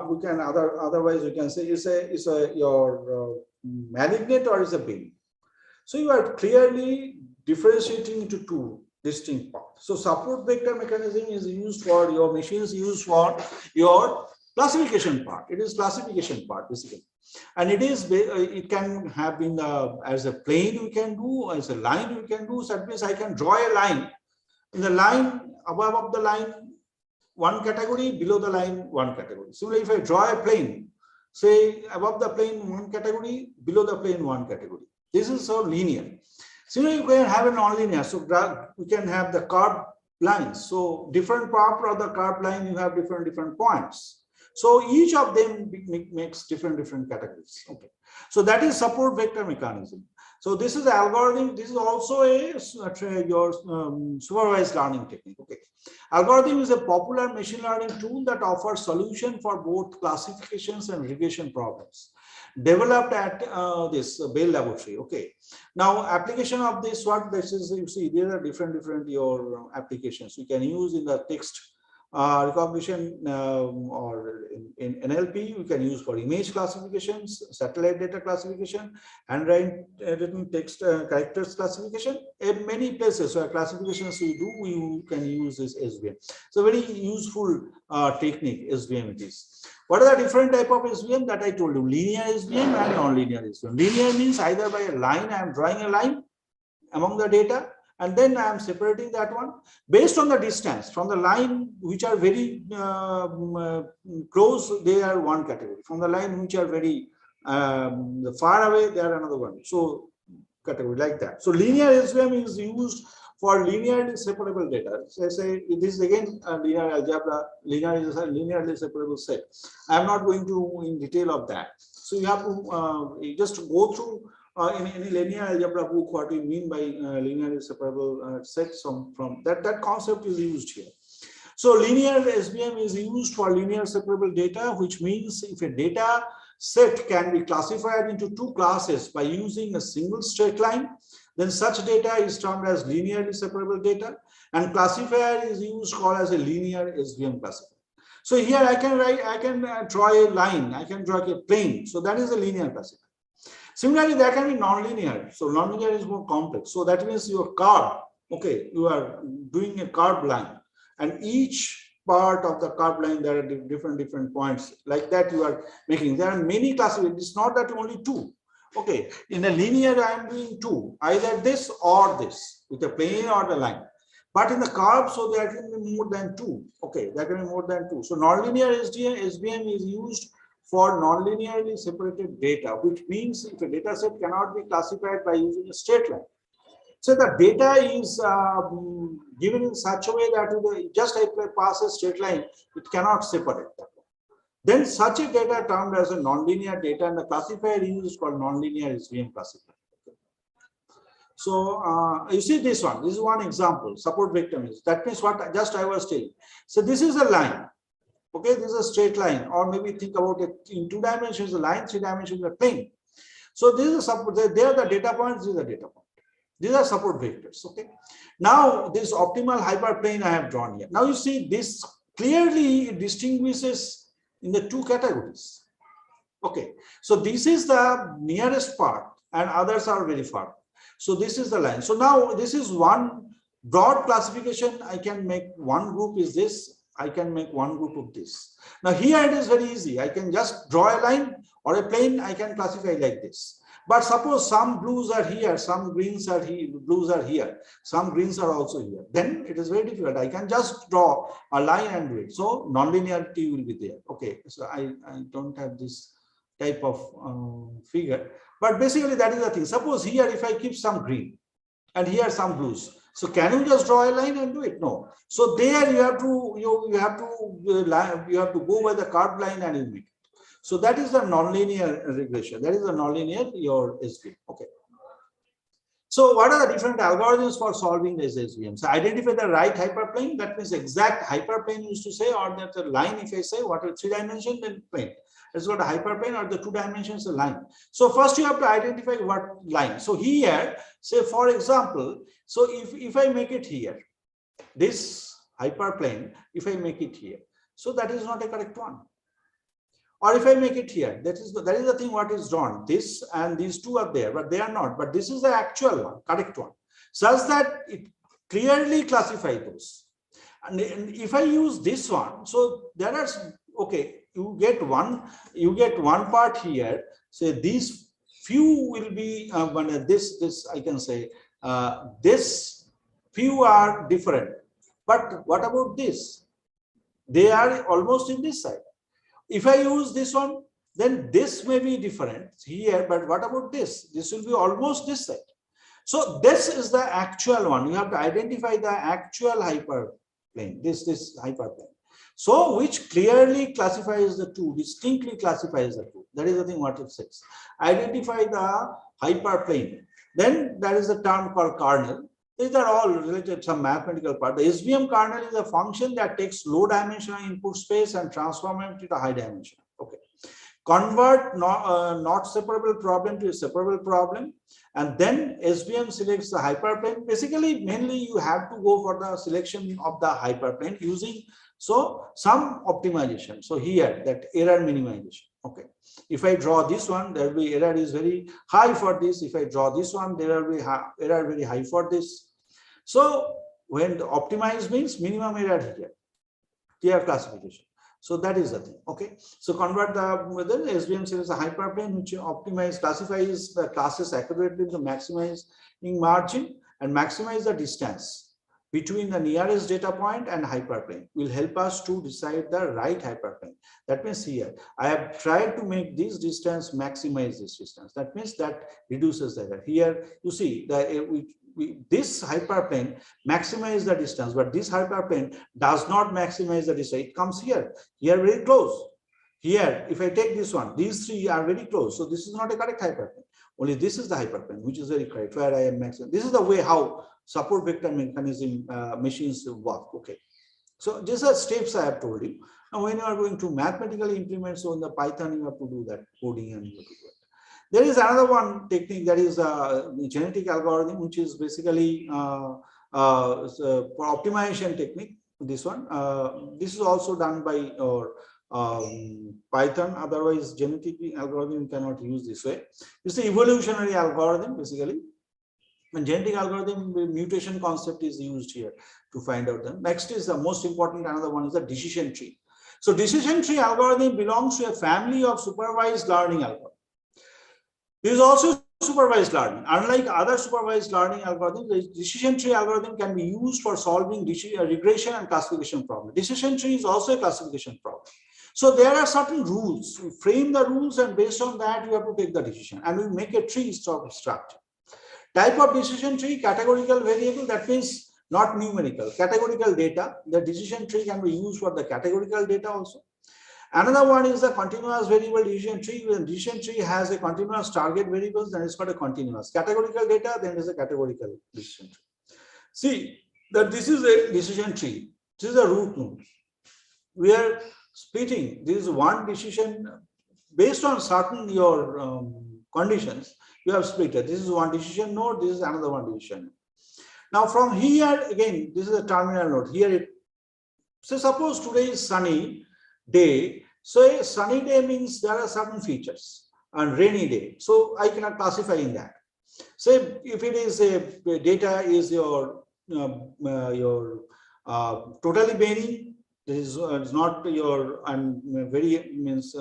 we can otherwise we can say is a your malignant or is a benign. So you are clearly differentiating into 2 distinct parts. So support vector mechanism is used for your machines, used for your classification part. It is classification part basically, and it is it can have been as a plane we can do, as a line we can do. So that means I can draw a line. In the line above the line 1 category, below the line 1 category. Similarly, if I draw a plane, say above the plane 1 category, below the plane 1 category. This is so linear. Similarly, you can have a non-linear. So we can have the curved lines. So different part of the curved line, you have different points. So each of them makes different categories. Okay. So that is support vector mechanism. So this is the algorithm. This is also your supervised learning technique. Okay. Algorithm is a popular machine learning tool that offers solution for both classifications and regression problems, developed at this Bell Laboratory. Okay. Now application of this, what this is, you see there are different your applications you can use in the text recognition or in NLP. You can use for image classifications, satellite data classification, handwritten text characters classification. In many places where classifications we do, you can use this SVM. So very useful technique SVM it is. What are the different type of SVM that I told you? Linear SVM and non-linear SVM. Linear means either by a line, I am drawing a line among the data, and then I am separating that one based on the distance from the line which are very close, they are 1 category. From the line which are very far away, they are another one. So category like that. So linear SVM is used for linearly separable data. So say this is again a linear algebra. Linear is a linearly separable set. I am not going to in detail of that. So you have to just go through in any linear algebra book what we mean by linearly separable sets from that concept is used here. So linear SVM is used for linear separable data, which means if a data set can be classified into 2 classes by using a single straight line, then such data is termed as linearly separable data, and classifier is used called as a linear SVM classifier. So here I can draw a line, I can draw a plane. So that is a linear classifier. Similarly, there can be nonlinear. So nonlinear is more complex. So that means your curve, okay, you are doing a curved line, and each part of the curved line there are different points. Like that you are making. There are many classifiers. It's not that only 2. Okay, in a linear I am doing 2, either this or this, with a plane or the line. But in the curve, so there can be more than 2. Okay, there can be more than 2. So nonlinear SVM is used for non-linearly separated data, which means if a data set cannot be classified by using a straight line. So the data is given in such a way that just if I pass a straight line, it cannot separate that. Then such a data termed as a nonlinear data, and the classifier used is called nonlinear SVM classifier. So you see this one. This is one example. Support vector means that means what just I was telling. So this is a line. Okay, this is a straight line, or maybe think about it in 2 dimensions, a line, 3 dimensions, a plane. So this is a support. There are the data points. This is the data point. These are support vectors. Okay. Now this optimal hyperplane I have drawn here. Now you see this clearly distinguishes in the two categories. Okay. So this is the nearest part and others are very far. So this is the line. So now this is one broad classification. I can make one group is this. I can make one group of this. Now here it is very easy. I can just draw a line or a plane. I can classify like this. But suppose some blues are here, some greens are here, blues are here, some greens are also here. Then it is very difficult. I can just draw a line and do it. So nonlinearity will be there. Okay. So I don't have this type of figure. But basically that is the thing. Suppose here if I keep some green and here some blues. So can you just draw a line and do it? No. So there you have to go by the curved line and you make it. So that is the nonlinear regression. That is the nonlinear your SVM. Okay. So what are the different algorithms for solving this SVM? So identify the right hyperplane. That means exact hyperplane used to say, or that's a line. If I say what are 3 dimensions, then plane. It's got a hyperplane, or the 2 dimensions a line. So first you have to identify what line. So here, say for example, so if I make it here, this hyperplane, if I make it here, so that is not a correct one. Or if I make it here, that is the thing what is drawn. This and these two are there, but they are not. But this is the actual one, correct one, such that it clearly classifies those. And if I use this one, so there are okay. You get one part here. Say these few will be this I can say this few are different. But what about this? They are almost in this side. If I use this one, then this may be different here, but what about this? This will be almost this side. So this is the actual one. You have to identify the actual hyperplane, this hyperplane. So which clearly classifies the two, distinctly classifies the two. That is the thing what it says. Identify the hyperplane. Then there is a term called kernel. These are all related to some mathematical part. The SVM kernel is a function that takes low dimensional input space and transform it to high dimension. Okay. Convert not separable problem to a separable problem. And then SVM selects the hyperplane. Basically, mainly you have to go for the selection of the hyperplane using some optimization. So here that error minimization. Okay. If I draw this one, there will be error is very high for this. If I draw this one, there will be error very high for this. So when the optimize means minimum error here, clear classification. So that is the thing. Okay. So convert the SVM series a hyperplane which classifies the classes accurately to maximizing margin and maximize the distance between the nearest data point and hyperplane will help us to decide the right hyperplane. That means here I have tried to make this distance maximize this distance. That means that reduces the error. Here you see that this hyperplane maximizes the distance, but this hyperplane does not maximize the distance. It comes here very close. Here, if I take this one, these three are very close. So this is not a correct hyperplane. Only this is the hyperplane, which is very correct, where I am maximizing. This is the way how support vector mechanism machines work. Okay. So these are steps I have told you. Now, when you are going to mathematically implement, so in the Python, you have to do that coding and you have to do it. There is another one technique that is a genetic algorithm, which is basically for optimization technique. This one, this is also done by Python. Otherwise, genetic algorithm you cannot use this way. It's the evolutionary algorithm basically. And genetic algorithm mutation concept is used here to find out them. Next is the most important. Another one is the decision tree. So decision tree algorithm belongs to a family of supervised learning algorithms. This is also supervised learning. Unlike other supervised learning algorithms, the decision tree algorithm can be used for solving regression and classification problems. Decision tree is also a classification problem. So there are certain rules. We frame the rules, and based on that, you have to take the decision. And we make a tree sort of structure. Type of decision tree, categorical variable, that means not numerical. Categorical data, the decision tree can be used for the categorical data also. Another one is the continuous variable decision tree. When decision tree has a continuous target variables, then it's called a continuous. Categorical data, then is a categorical decision tree. See that this is a decision tree. This is a root node. We are splitting. This is one decision based on certain your conditions. you have split it. This is one decision node, this is another one decision node. Now from here, again, this is a terminal node. Here, so suppose today is sunny day. So a sunny day means there are certain features, and rainy day. So I cannot classify in that. Say if it is a data is your totally benign, this is not your very means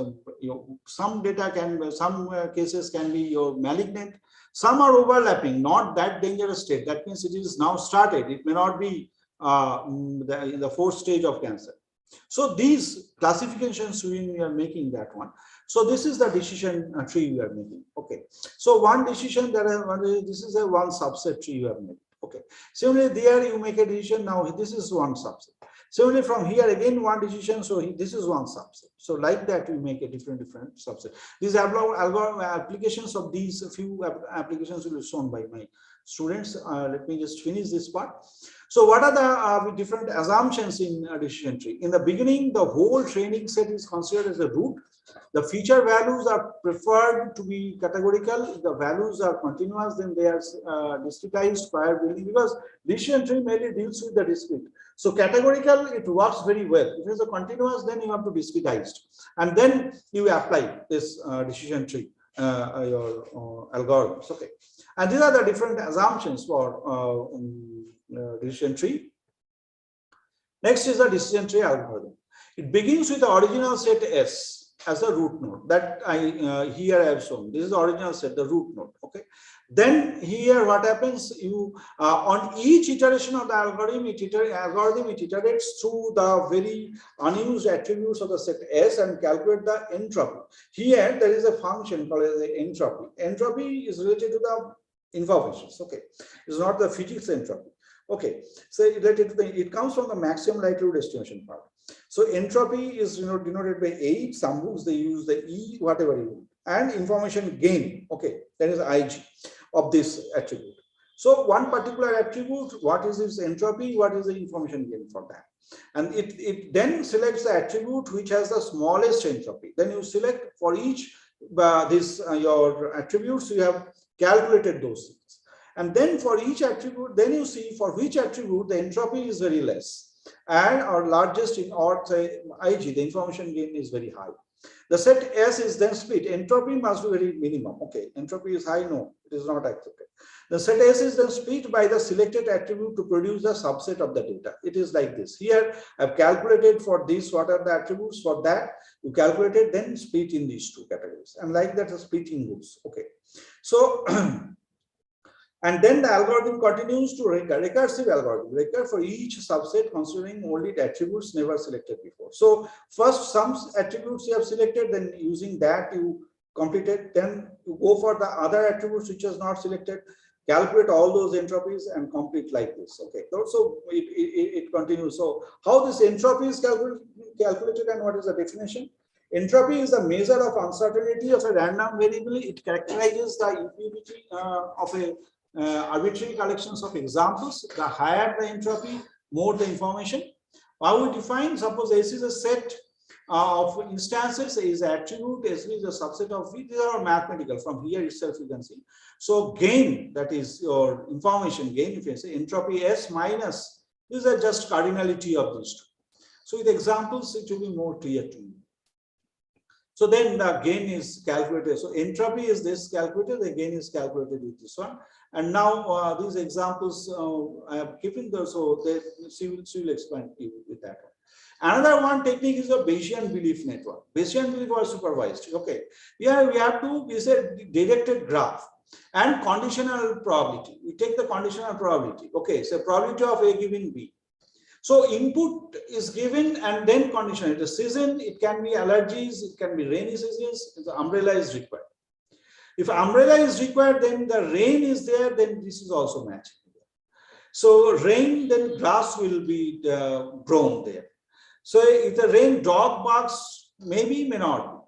some data can some cases can be your malignant. Some are overlapping, not that dangerous state. That means it is now started. It may not be in the fourth stage of cancer. So these classifications we are making that one. So this is the decision tree we are making. Okay. So one decision this is a one subset tree you have made. Okay. Similarly, there you make a decision. Now this is one subset. Similarly, from here again one decision. So this is one subset. So like that we make a different subset. These algorithm applications of these few applications will be shown by my students. Let me just finish this part. So what are the different assumptions in a decision tree? In the beginning, the whole training set is considered as a root. The feature values are preferred to be categorical. If the values are continuous, then they are discretized prior building, because decision tree mainly deals with the discrete. So categorical, it works very well. If it is a continuous, then you have to discretize, and then you apply this decision tree, your algorithms. Okay, and these are the different assumptions for decision tree. Next is the decision tree algorithm. It begins with the original set S as the root node that I here I have shown. This is the original set, the root node. Okay. Then here what happens? You on each iteration of the algorithm, it iterates through the very unused attributes of the set S and calculate the entropy. Here there is a function called as the entropy. Entropy is related to the informations. Okay, it's not the physics entropy. Okay, so related to it comes from the maximum likelihood estimation part. So entropy is denoted by H. Some books they use the E, whatever you want, and information gain. Okay, that is IG of this attribute. So one particular attribute, what is its entropy? What is the information gain for that? And it then selects the attribute which has the smallest entropy. Then you select for each your attributes. You have calculated those things. And then for each attribute, then you see for which attribute the entropy is very less, and our largest in or say IG, the information gain is very high. The set S is then split. Entropy must be very minimum. Okay, entropy is high. No, it is not accepted. The set S is then split by the selected attribute to produce the subset of the data. It is like this. Here I've calculated for this what are the attributes for that. You calculated, then split in these two categories, and like that the splitting goes. Okay, so. And then the algorithm continues to recursive algorithm, recur for each subset considering only the attributes never selected before. So first some attributes you have selected, then using that you complete it, then you go for the other attributes which is not selected, calculate all those entropies and complete like this. Okay, so it continues. So how this entropy is calculated and what is the definition? Entropy is the measure of uncertainty of a random variable. It characterizes the impurity of a arbitrary collections of examples. The higher the entropy, more the information. How we define? Suppose S is a set of instances, A is an attribute, S is a subset of V. These are mathematical. From here itself you can see. So gain, that is your information gain, if you say entropy S minus, these are just cardinality of these two. So with examples it will be more clear to you. So then the gain is calculated. So entropy is this calculated, the gain is calculated with this one. And now these examples I have given those, so she will explain with that one. Another one technique is a Bayesian belief network. Bayesian belief was supervised. Okay, here we have to use a directed graph and conditional probability. We take the conditional probability. Okay, so probability of A given B. So input is given and then conditional. The season, it can be allergies, it can be rainy seasons, the umbrella is required. If umbrella is required, then the rain is there, then this is also matching. So rain, then grass will be grown there. So if the rain, dog barks, maybe, may not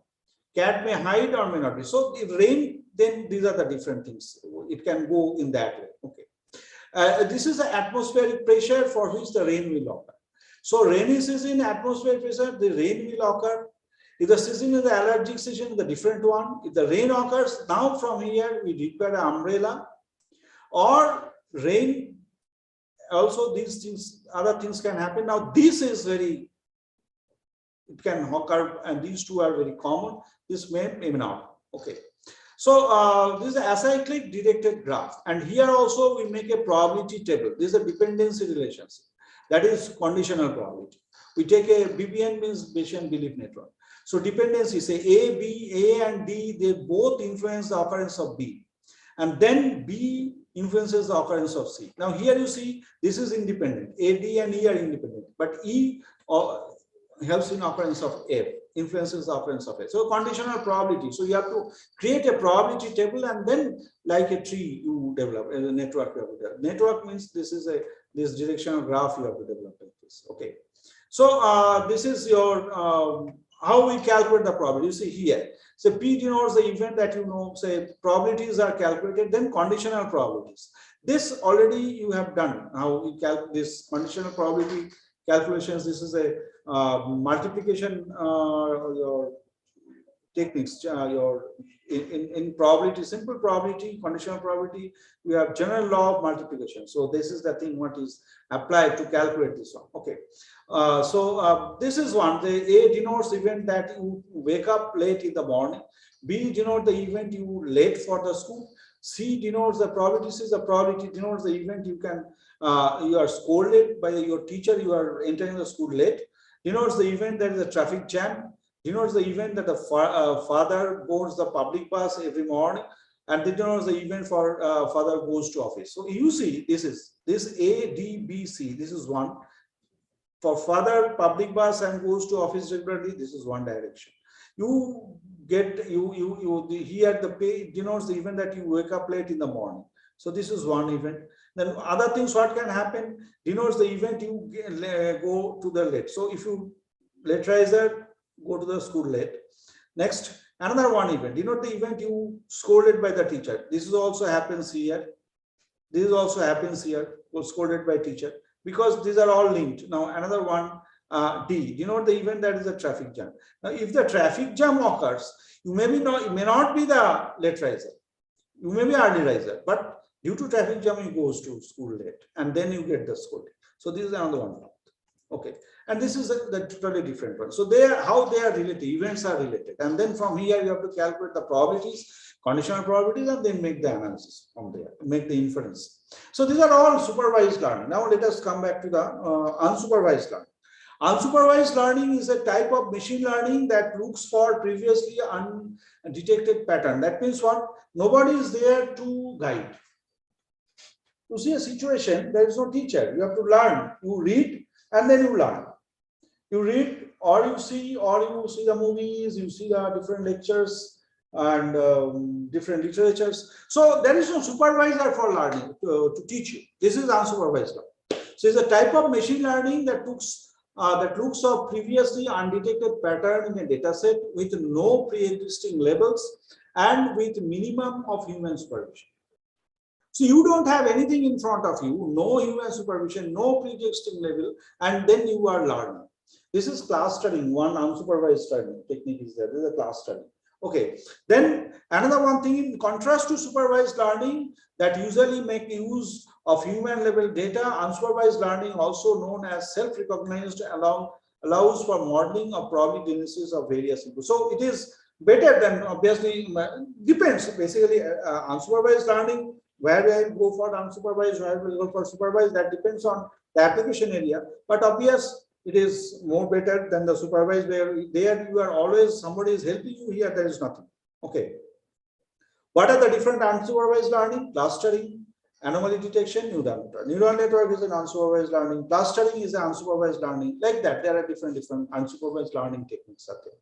be. Cat may hide or may not be. So if rain, then these are the different things. It can go in that way. Okay. This is the atmospheric pressure for which the rain will occur. So rainy season, atmospheric pressure, the rain will occur. If the season is the allergic season, the different one. If the rain occurs, now from here we require an umbrella or rain. Also, these things, other things can happen. Now, this is very, it can occur, and these two are very common. This may not. Okay. So this is an acyclic directed graph, and here also we make a probability table. This is a dependency relationship. That is conditional probability. We take a BBN, means Bayesian belief network. So dependency, say A and D, they both influence the occurrence of B, and then B influences the occurrence of C. Now here you see this is independent. A, D, and E are independent, but E helps in occurrence of F, influences the occurrence of F. So conditional probability. So you have to create a probability table, and then like a tree you develop, a network you have to develop. Network means this is this directional graph you have to develop like this. Okay. So this is your how we calculate the probability. You see here. So P denotes the event that you know, say probabilities are calculated, then conditional probabilities. This already you have done. How we calculate this conditional probability calculations. This is a multiplication your techniques, your in probability, simple probability, conditional probability, we have general law of multiplication. So this is the thing what is applied to calculate this one. Okay. This is one. The A denotes event that you wake up late in the morning. B denotes the event you late for the school. C denotes the probability. C is the probability denotes the event you can you are scolded by your teacher. You are entering the school late. Denotes the event that is a traffic jam. Denotes the event that the father boards the public bus every morning, and denotes the event for father goes to office. So you see this A, D, B, C. This is one. For father public bus and goes to office regularly, this is one direction. You get here the pay denotes the event that you wake up late in the morning. So this is one event. Then other things what can happen denotes the event you go to the late. So if you late riser, go to the school late. Next, another one event denote the event you scolded by the teacher. This is also happens here. This is also happens here. Was scolded by teacher, because these are all linked. Now another one, D denote the event that is a traffic jam. Now if the traffic jam occurs, you may not be the late riser. You may be early riser, but due to traffic jam, you goes to school late, and then you get the scolding. So this is another one. Okay, and this is the totally different one. So how they are related, events are related, and then from here you have to calculate the probabilities, conditional probabilities, and then make the analysis from there, make the inference. So these are all supervised learning. Now let us come back to the unsupervised learning. Unsupervised learning is a type of machine learning that looks for previously undetected pattern. That means what? Nobody is there to guide. You see a situation, there is no teacher. You have to learn. You read and then you learn. You read or you see the movies, you see the different lectures and different literatures. So there is no supervisor for learning to teach you. This is unsupervised learning. So it's a type of machine learning that looks for previously undetected pattern in a data set with no pre-existing labels and with minimum of human supervision. So you don't have anything in front of you, no human supervision, no pre-existing level, and then you are learning. This is class studying. One unsupervised studying technique is there. This is a class study. Okay. Then another one thing, in contrast to supervised learning that usually make use of human level data, unsupervised learning, also known as self-recognized, allows for modeling of probability densities of various inputs. So it is better than, obviously depends. Basically, unsupervised learning, where I go for unsupervised, where I will go for supervised, that depends on the application area. But obvious, it is more better than the supervised, where there you are always, somebody is helping you. Here there is nothing. Okay. What are the different unsupervised learning? Clustering, anomaly detection, neural network. Neural network is an unsupervised learning. Clustering is an unsupervised learning. Like that, there are different unsupervised learning techniques out there.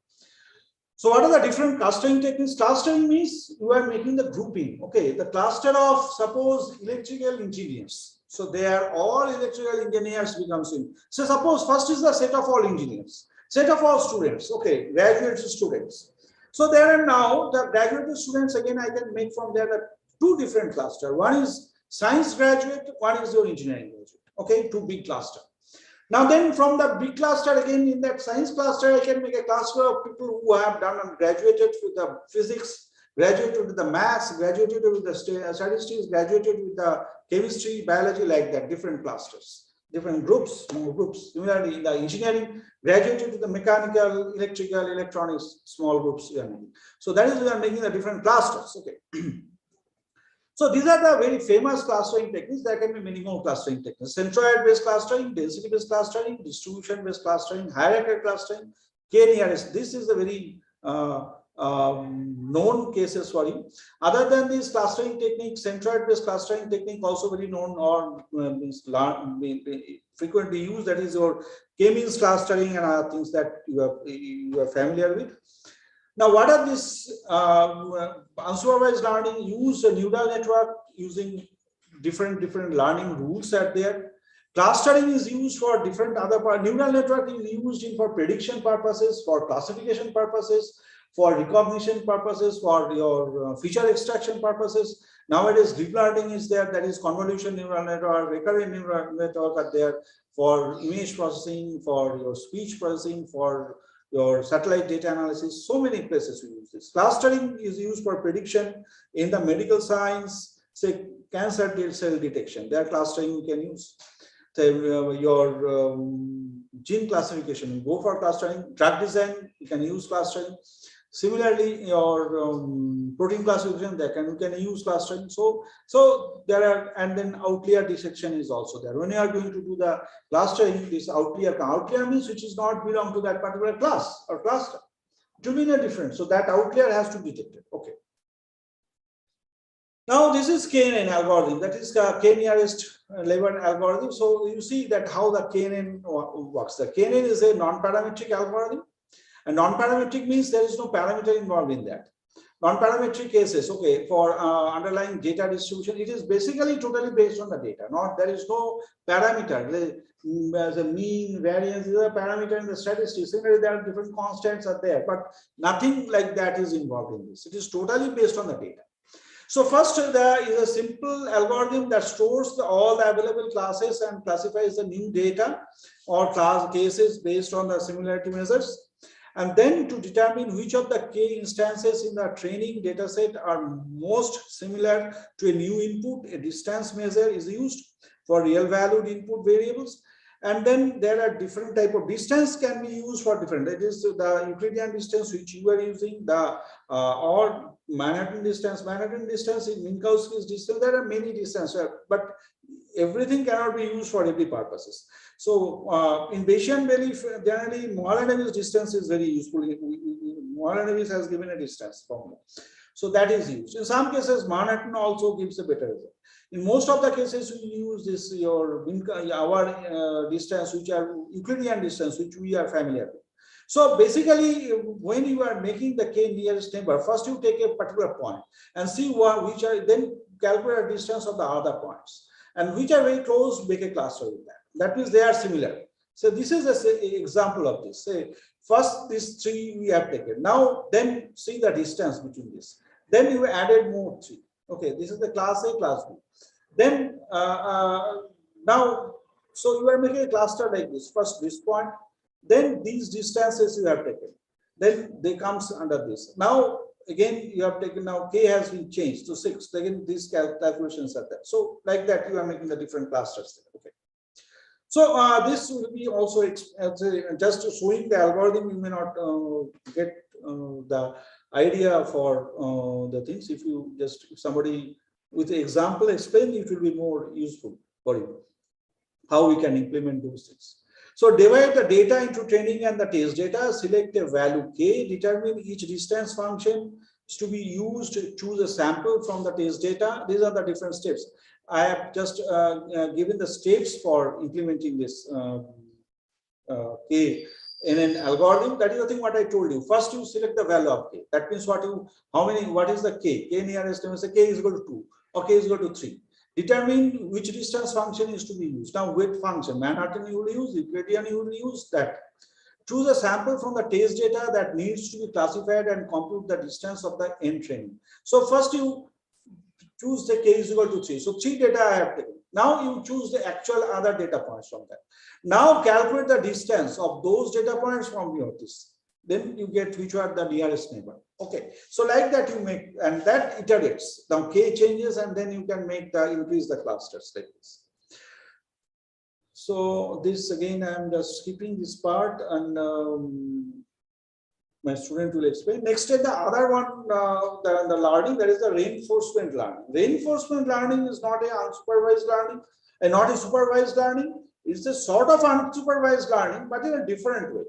So what are the different clustering techniques? Clustering means you are making the grouping. Okay, the cluster of, suppose, electrical engineers. So they are all electrical engineers becomes in. So suppose first is the set of all engineers, set of all students. Okay, graduate students. So there are now the graduate students, again I can make from there the two different clusters. One is science graduate, one is your engineering graduate. Okay, two big cluster. Now then from the big cluster, again in that science cluster, I can make a cluster of people who have done and graduated with the physics, graduated with the maths, graduated with the statistics, graduated with the chemistry, biology, like that, different clusters, different groups, small groups. Similarly, in the engineering, graduated with the mechanical, electrical, electronics, small groups. So that is we are making the different clusters. Okay. So these are the very famous clustering techniques. There can be many more clustering techniques: centroid-based clustering, density-based clustering, distribution-based clustering, hierarchical clustering, k-nearest. This is the very known cases for you. Other than these clustering techniques, centroid-based clustering technique also very known or frequently used. That is your k-means clustering and other things that you are familiar with. Now, what are these unsupervised learning? Use a neural network using different learning rules are there. Clustering is used for different other part. Neural network is used for prediction purposes, for classification purposes, for recognition purposes, for your feature extraction purposes. Nowadays, deep learning is there. That is convolution neural network, recurrent neural network are there for image processing, for your speech processing, for your satellite data analysis. So many places we use this. Clustering is used for prediction in the medical science, say cancer cell detection. There clustering you can use. Say your gene classification, you go for clustering. Drug design, you can use clustering. Similarly, your protein classification, you can use clustering. So there are, and then outlier dissection is also there. When you are going to do the clustering, this outlier means which is not belong to that particular class or cluster. It will be in a different. So that outlier has to be detected. Okay. Now this is KNN algorithm. That is k-nearest labeled algorithm. So you see that how the KNN works. The KNN is a non-parametric algorithm. And non-parametric means there is no parameter involved in that. Non-parametric cases, okay, for underlying data distribution, it is basically totally based on the data. There is no parameter. The mean, variance is a parameter in the statistics. Similarly, there are different constants are there, but nothing like that is involved in this. It is totally based on the data. So first, there is a simple algorithm that stores all the available classes and classifies the new data or class cases based on the similarity measures. And then to determine which of the k instances in the training data set are most similar to a new input, a distance measure is used for real valued input variables. And then there are different type of distance can be used for different. That is the Euclidean distance which you are using, the or Manhattan distance in Minkowski's distance. There are many distances, but everything cannot be used for every purposes. So in Bayesian belief, generally Moore-Davis distance is very useful. Moore-Davis has given a distance formula. So that is used. In some cases, Manhattan also gives a better result. In most of the cases, we use this our distance, which are Euclidean distance, which we are familiar with. So basically, when you are making the k nearest neighbor, first you take a particular point and see which are, then calculate the distance of the other points, and which are very close, make a cluster with that. That means they are similar. So this is an example of this. Say first these three we have taken. Now then see the distance between this. Then you added more three. Okay, this is the class A, class B. Then now, so you are making a cluster like this. First this point, then these distances you have taken. Then they comes under this. Now again you have taken, now k has been changed to 6. Again these calculations are there. So like that you are making the different clusters. Okay. So this will be also just showing the algorithm. You may not get the idea for the things. If you just, if somebody with the example explain, it will be more useful for you how we can implement those things. So divide the data into training and the test data, select a value k, determine each distance function is to be used, choose a sample from the test data. These are the different steps. I have just given the steps for implementing this k in an algorithm. That is the thing what I told you. First you select the value of k. That means what is the k? K nearest, say k is equal to 2 or k is equal to 3. Determine which distance function is to be used. Now weight function, Manhattan you will use, Euclidean you will use that. Choose a sample from the test data that needs to be classified and compute the distance of the end training. So first you choose the k is equal to 3. So 3 data I have taken. Now you choose the actual other data points from that. Now calculate the distance of those data points from your this. Then you get which are the nearest neighbor. Okay, so like that you make, and that iterates. Now k changes, and then you can make the increase the clusters like this. So this again, I am just skipping this part, and my student will explain. Next is the other one, the learning, that is the reinforcement learning. Reinforcement learning is not a unsupervised learning, and not a supervised learning. It's a sort of unsupervised learning, but in a different way.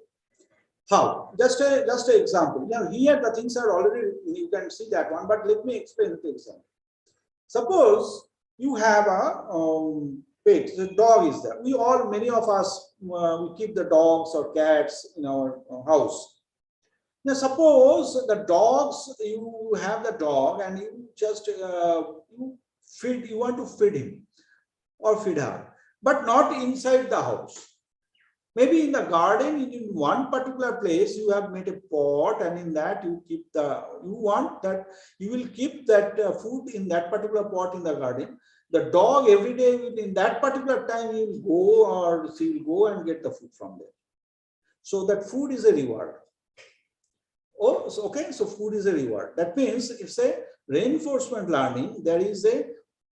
How? Just an example. Now here the things are already, you can see that one, but let me explain the example. Suppose you have a pet, the dog is there. Many of us, we keep the dogs or cats in our house. Now suppose the dogs, you have the dog and you just you want to feed him or feed her, but not inside the house. Maybe in the garden, in one particular place, you have made a pot, and in that you keep you will keep that food in that particular pot in the garden. The dog every day in that particular time he will go, or she will go and get the food from there. So that food is a reward. Oh, so, okay, so food is a reward. That means if say reinforcement learning, there is a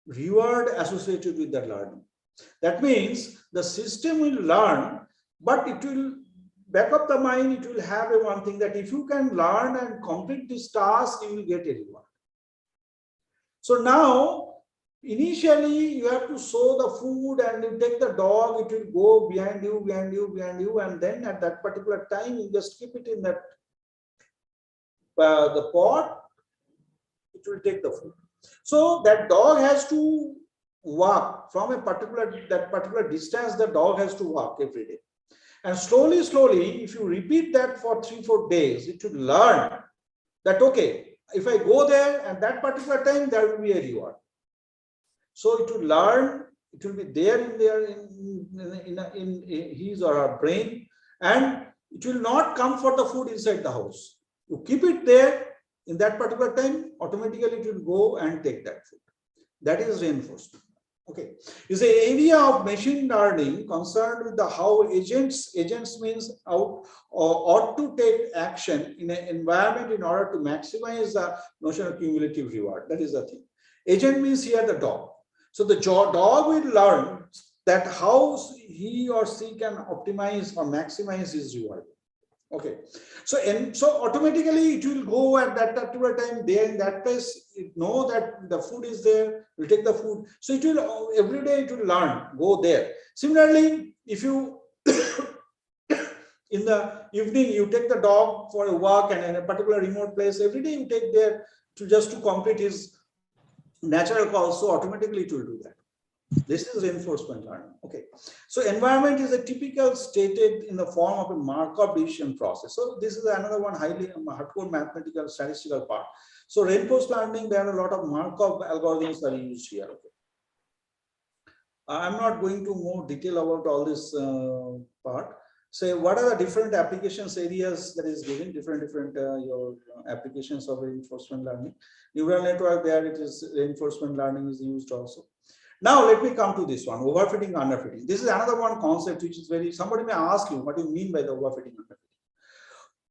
reward associated with that learning. That means the system will learn, but it will back up the mind, it will have a one thing that if you can learn and complete this task, you will get a reward. So now, initially you have to sow the food and you take the dog, it will go behind you, and then at that particular time, you just keep it in that the pot, it will take the food. So that dog has to walk from that particular distance, the dog has to walk every day. And slowly, if you repeat that for 3-4 days, it should learn that, okay, if I go there at that particular time, there will be a reward. So it will learn, it will be there in his or her brain, and it will not come for the food inside the house. You keep it there in that particular time, automatically it will go and take that food. That is reinforcement. Okay, is the area of machine learning concerned with the how agents means out or ought to take action in an environment in order to maximize the notion of cumulative reward. That is the thing. Agent means here the dog. So the dog will learn that how he or she can optimize or maximize his reward. Okay, so automatically it will go at that particular time there in that place. It know that the food is there, will take the food. So it will every day it will learn, go there. Similarly, if you in the evening you take the dog for a walk and in a particular remote place, every day you take there to complete his natural calls, so automatically it will do that. This is reinforcement learning. Okay, so environment is a typical stated in the form of a Markov decision process. So this is another one highly hardcore mathematical statistical part. So reinforcement learning, there are a lot of Markov algorithms that are used here. Okay, I'm not going to more detail about all this part. Say what are the different applications areas that is given, different your applications of reinforcement learning. Neural network, there it is reinforcement learning is used also. Now let me come to this one, overfitting, underfitting. This is another one concept which is very, somebody may ask you what do you mean by the overfitting, underfitting.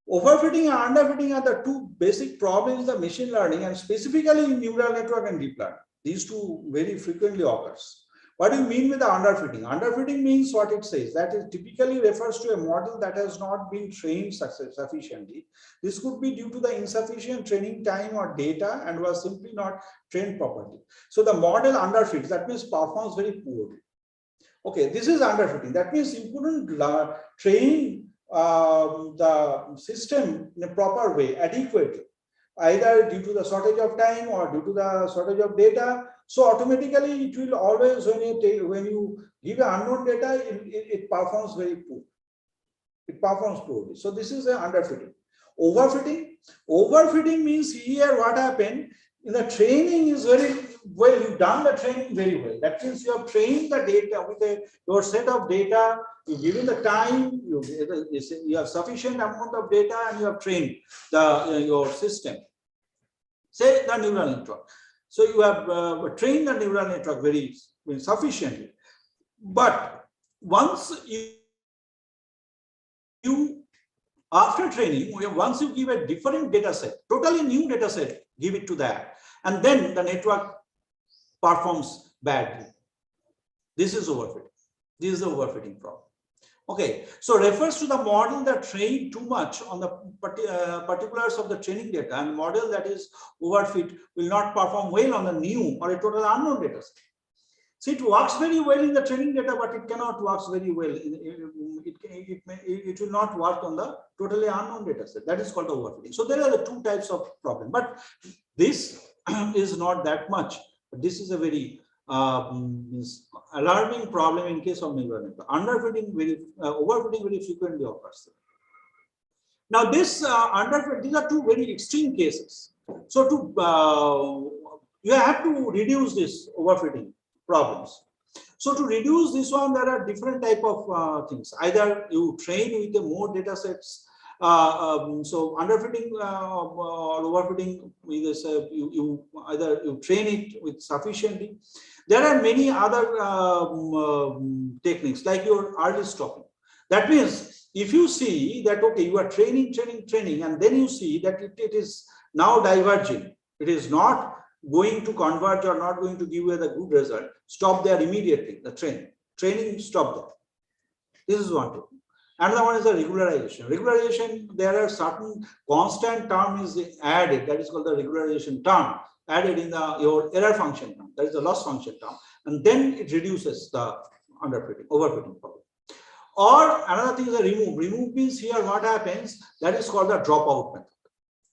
Overfitting and underfitting are the two basic problems of machine learning, and specifically in neural network and deep learning. These two very frequently occurs. What do you mean with the underfitting? Underfitting means what it says, that it typically refers to a model that has not been trained sufficiently. This could be due to the insufficient training time or data and was simply not trained properly. So the model underfits, that means performs very poorly. Okay, this is underfitting. That means you couldn't train the system in a proper way, adequately, either due to the shortage of time or due to the shortage of data. So automatically it will always, when you give an unknown data, it performs very poor. It performs poorly. So this is an underfitting. Overfitting means here what happened in the training is very well, you've done the training very well. That means you have trained the data with your set of data, you given the time, you have sufficient amount of data, and you have trained your system. Say the neural network. So you have trained the neural network very sufficiently. But once you after training, once you give a different data set, totally new data set, give it to that, and then the network performs badly. This is overfitting. This is the overfitting problem. Okay, so refers to the model that trained too much on the particulars of the training data, and model that is overfit will not perform well on the new or a total unknown data set. So it works very well in the training data, but it cannot work very well. It will not work on the totally unknown data set. That is called overfitting. So there are the two types of problem, but this is not that much. But this is a very alarming problem in case of neural network. Underfitting, overfitting very frequently occurs. Now this underfit, these are two very extreme cases. So you have to reduce this overfitting problems. So to reduce this one, there are different type of things. Either you train with the more data sets. So underfitting or overfitting, either you train it with sufficiently. There are many other techniques like your early stopping. That means if you see that, okay, you are training, and then you see that it is now diverging, it is not going to converge or not going to give you the good result, stop there immediately, the training, stop there. This is one technique. Another one is the regularization. Regularization, there are certain constant term is added, that is called the regularization term, added in your error function term, that is the loss function term, and then it reduces the overfitting problem. Or another thing is the remove. Remove means here what happens, that is called the dropout method.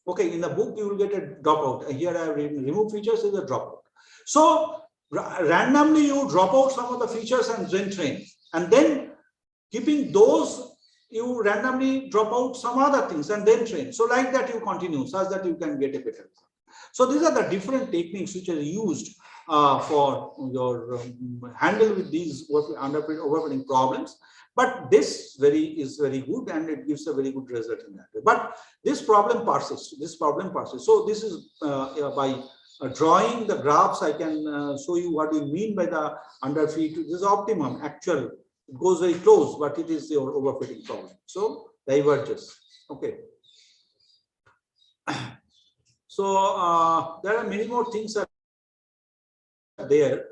Okay, in the book you will get a dropout. Here I have written remove features is a dropout. So randomly you drop out some of the features and then train, and then keeping those, you randomly drop out some other things and then train. So like that you continue such that you can get a better result. So these are the different techniques which are used for your handle with these overfitting problems. But this is very good, and it gives a very good result in that way. But this problem persists. So this is by drawing the graphs, I can show you what we mean by the underfit. This is optimum, actual. It goes very close, but it is your overfitting problem. So diverges. Okay. So there are many more things that are there.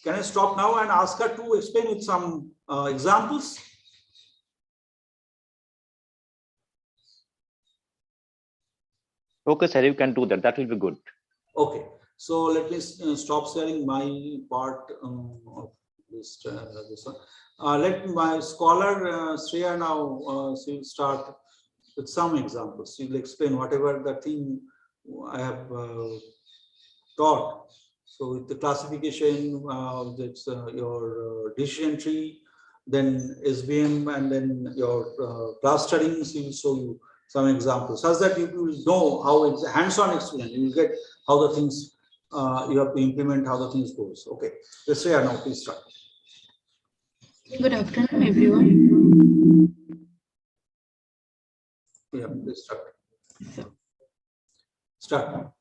Can I stop now and ask her to explain with some examples? Okay, sir, you can do that. That will be good. Okay. So let me stop sharing my part of this one. Let my scholar Shreya now she will start with some examples. She will explain whatever the thing I have taught. So with the classification, that's your decision tree, then SVM, and then your clustering. She will show you some examples, such that you will know how it's hands-on experience. You will get how the things you have to implement, how the things goes. Okay, let's say now, please start. Good afternoon, everyone. Yeah, please start. Start.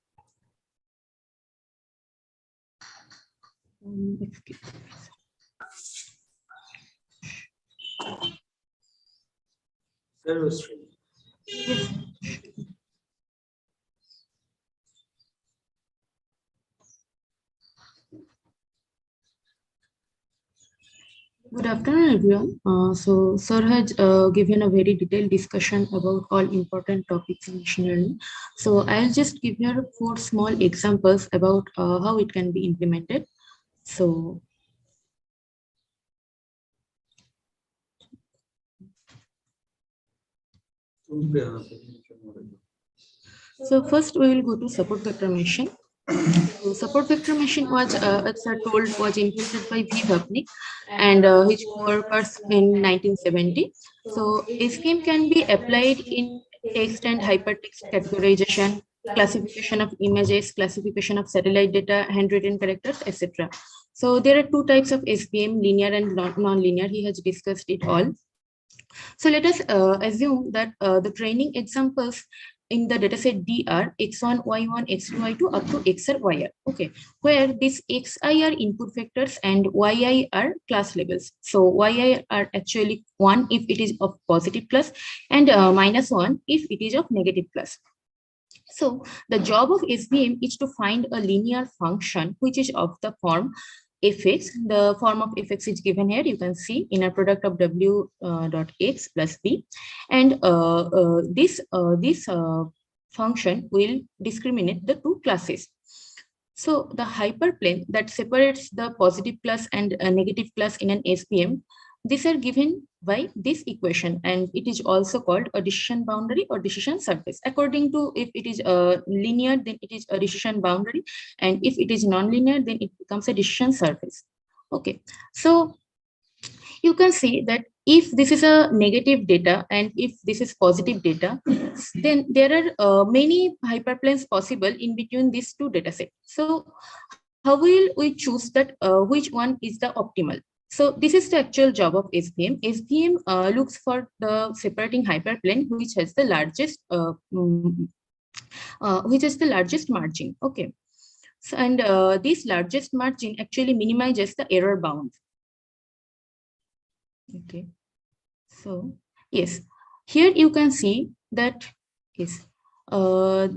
Excuse me. Service tree. Yes. Good afternoon, everyone. So, Sir has given a very detailed discussion about all important topics in machine learning. So, I'll just give you 4 small examples about how it can be implemented. So first we will go to support vector machine. So support vector machine was, as I told, was invented by V. Vapnik and his co-workers in 1970. So SVM can be applied in text and hypertext categorization, classification of images, classification of satellite data, handwritten characters, etc. So there are 2 types of SVM, linear and non-linear. He has discussed it all. So let us assume that the training examples in the dataset dr x1, y1, x2, y2 up to xr, yr. Okay, where these xi are input vectors and yi are class labels. So yi are actually 1 if it is of positive class and -1 if it is of negative class. So the job of SVM is to find a linear function which is of the form fx. The form of fx is given here. You can see inner product of w dot x plus b, and this function will discriminate the two classes. So the hyperplane that separates the positive class and negative class in an SVM, these are given by this equation, and it is also called a decision boundary or decision surface. According to if it is linear, then it is a decision boundary, and if it is non-linear, then it becomes a decision surface. Okay, so you can see that if this is a negative data and if this is positive data, then there are many hyperplanes possible in between these two data sets. So how will we choose that which one is the optimal? So this is the actual job of SVM. SVM looks for the separating hyperplane which has the largest margin. Okay, so and this largest margin actually minimizes the error bound. Okay, so yes, here you can see that is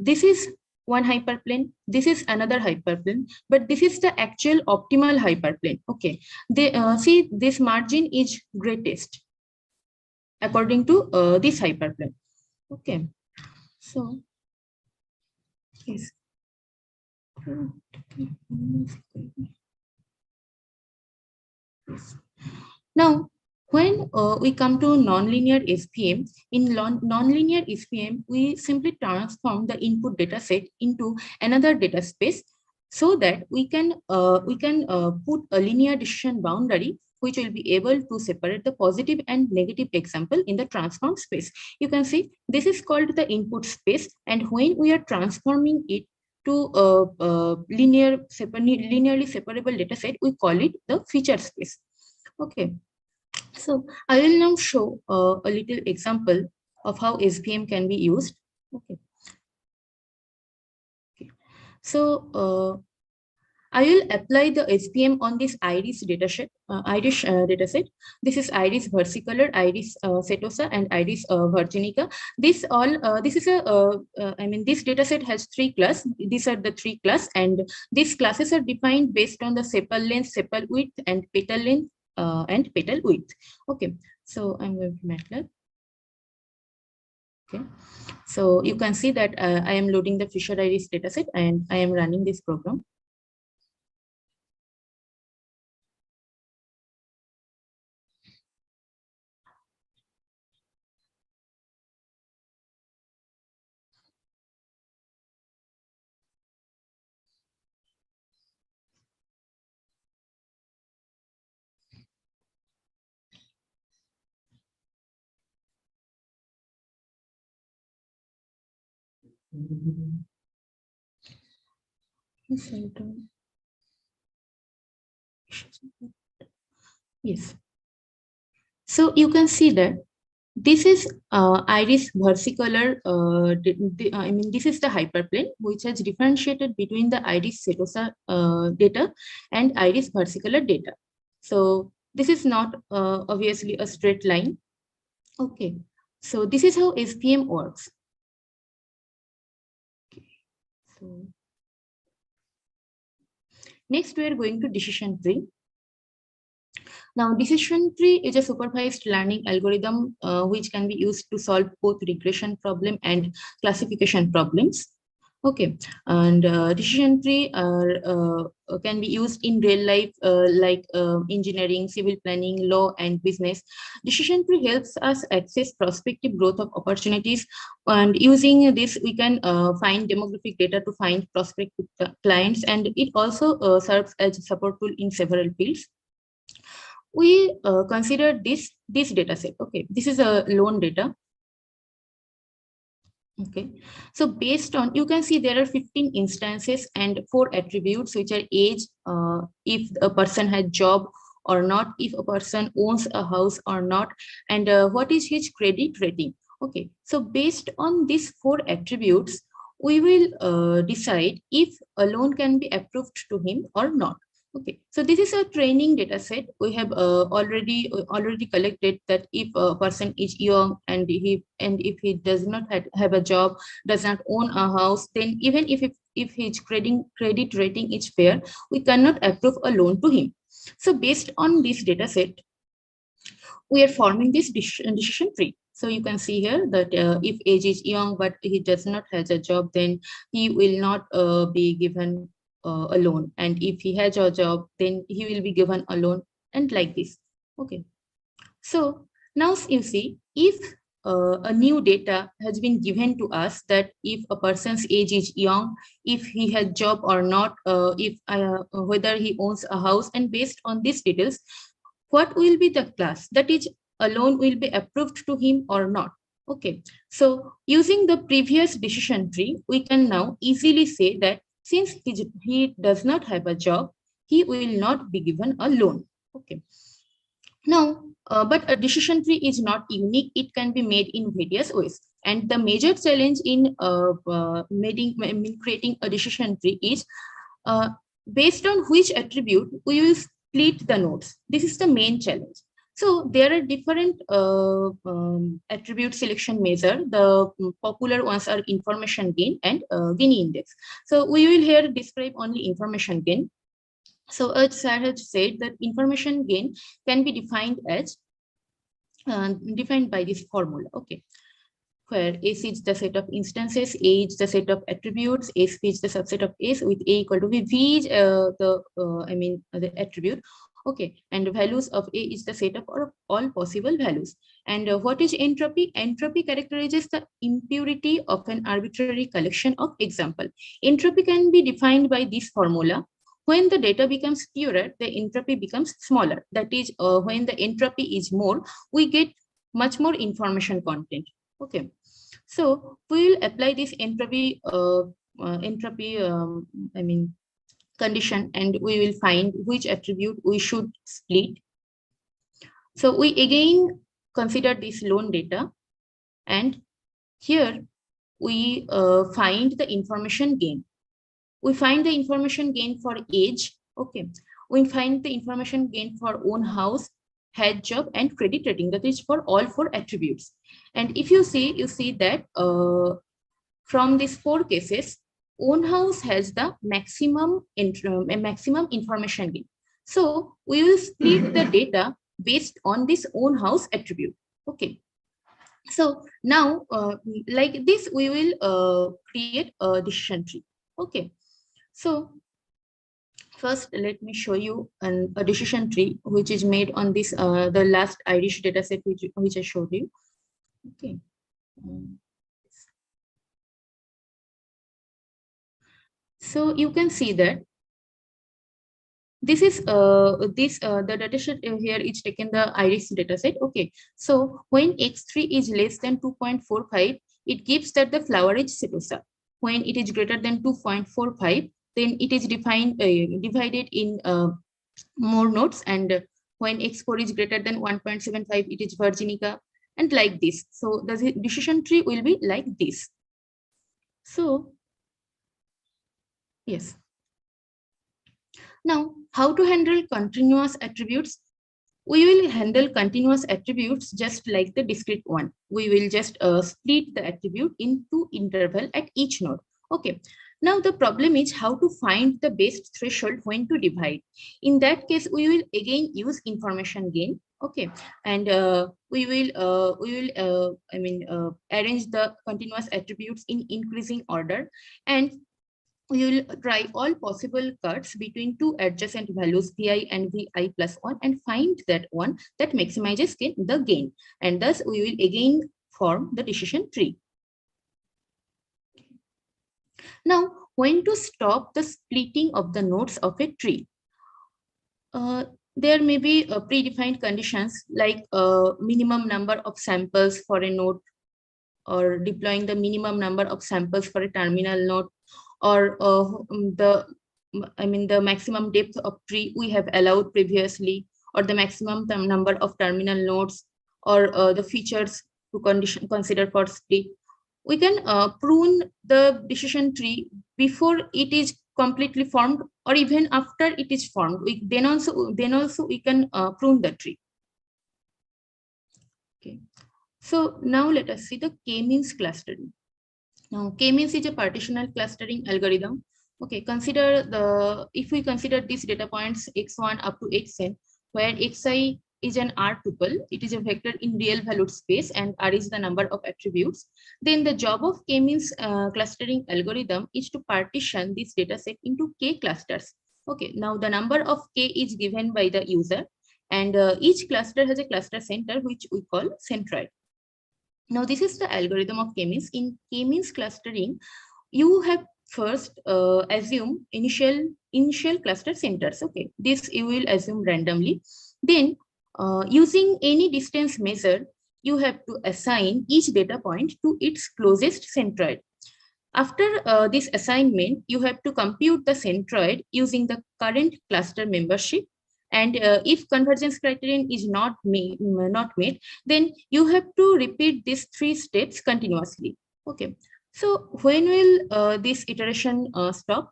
this is one hyperplane, this is another hyperplane, but this is the actual optimal hyperplane. Okay, they see this margin is greatest according to this hyperplane. Okay, so yes. Now, when we come to nonlinear SVM, in nonlinear SVM, we simply transform the input data set into another data space so that we can put a linear decision boundary which will be able to separate the positive and negative example in the transform space. You can see this is called the input space, and when we are transforming it to a linearly separable data set, we call it the feature space. Okay, so I will now show a little example of how SVM can be used. Okay. So I will apply the SVM on this iris dataset. Dataset. This is iris versicolor, iris setosa, and iris virginica. This is a this dataset has 3 classes. These are the 3 classes, and these classes are defined based on the sepal length, sepal width, and petal length. And petal width. Okay, so I'm going to MATLAB. Okay, so you can see that I am loading the Fisher iris dataset and I am running this program. Yes. So you can see that this is iris versicolor. This is the hyperplane which has differentiated between the iris setosa data and iris versicolor data. So this is not obviously a straight line. Okay, so this is how SVM works. Okay. So next we are going to decision tree. Now, decision tree is a supervised learning algorithm which can be used to solve both regression problem and classification problems. Okay, and decision tree can be used in real life like engineering, civil planning, law, and business. Decision tree helps us access prospective growth of opportunities, and using this we can find demographic data to find prospective clients, and it also serves as a support tool in several fields. We consider this data set. Okay, this is a loan data. Okay, so based on, you can see there are 15 instances and 4 attributes, which are age, if a person has job or not, if a person owns a house or not, and what is his credit rating. Okay, so based on these 4 attributes, we will decide if a loan can be approved to him or not. Okay, so this is a training data set. We have already collected that if a person is young and if he does not have a job, does not own a house, then even if his credit rating is fair, we cannot approve a loan to him. So based on this data set, we are forming this decision tree. So you can see here that if age is young but he does not have a job, then he will not be given a loan, and if he has a job, then he will be given a loan, and like this. Okay, so now you see, if a new data has been given to us that if a person's age is young, if he has job or not, if whether he owns a house, and based on these details, what will be the class, that is, a loan will be approved to him or not. Okay, so using the previous decision tree, we can now easily say that since he does not have a job, he will not be given a loan. Okay, now but a decision tree is not unique. It can be made in various ways, and the major challenge in creating a decision tree is based on which attribute we will split the nodes. This is the main challenge. So there are different attribute selection measure. The popular ones are information gain and Gini index. So we will here describe only information gain. So as Sir has said that information gain can be defined as defined by this formula. Okay, where S is the set of instances, A is the set of attributes, S is the subset of S with A equal to V. V is the attribute. Okay, and the values of A is the set of all possible values. And what is entropy? Entropy characterizes the impurity of an arbitrary collection of example. Entropy can be defined by this formula. When the data becomes purer, the entropy becomes smaller. That is, when the entropy is more, we get much more information content. Okay, so we will apply this entropy condition, and we will find which attribute we should split. So we again consider this loan data, and here we find the information gain. We find the information gain for age. Okay, we find the information gain for own house, had job, and credit rating. That is for all 4 attributes. And if you see that from these 4 cases, own house has the maximum information gain. So we will split the data based on this own house attribute. Okay, so now like this we will create a decision tree. Okay, so first let me show you a decision tree which is made on this the last Irish dataset which I showed you. Okay. So you can see that this is the dataset here is taken the Irish dataset. Okay, so when x3 is less than 2.45, it gives that the flower is setosa. When it is greater than 2.45, then it is divided in more nodes, and when x4 is greater than 1.75, it is virginica, and like this. So the decision tree will be like this. So yes. Now, how to handle continuous attributes? We will handle continuous attributes just like the discrete one. We will just split the attribute into interval at each node. Okay. Now the problem is how to find the best threshold when to divide. In that case, we will again use information gain. Okay, and we will arrange the continuous attributes in increasing order, and we will try all possible cuts between 2 adjacent values Vi and Vi plus 1 and find that one that maximizes the gain, and thus we will again form the decision tree. Now, when to stop the splitting of the nodes of a tree? There may be predefined conditions like minimum number of samples for a node, or deploying the minimum number of samples for a terminal node, or the maximum depth of tree we have allowed previously, or the maximum number of terminal nodes, or the features to consider for split. We can prune the decision tree before it is completely formed, or even after it is formed. Then also we can prune the tree. Okay. So now let us see the k-means clustering. Now k-means is a partitional clustering algorithm. Okay, if we consider these data points x1 up to xn, where xi is an R tuple, it is a vector in real valued space, and R is the number of attributes. Then the job of k-means clustering algorithm is to partition this data set into k clusters. Okay, now the number of k is given by the user, and each cluster has a cluster center, which we call centroid. Now this is the algorithm of k-means. In k-means clustering, you have first assume initial cluster centers. Okay, this you will assume randomly. Then using any distance measure, you have to assign each data point to its closest centroid. After this assignment, you have to compute the centroid using the current cluster membership. And if convergence criterion is not met, then you have to repeat these 3 steps continuously. Okay. So when will this iteration stop?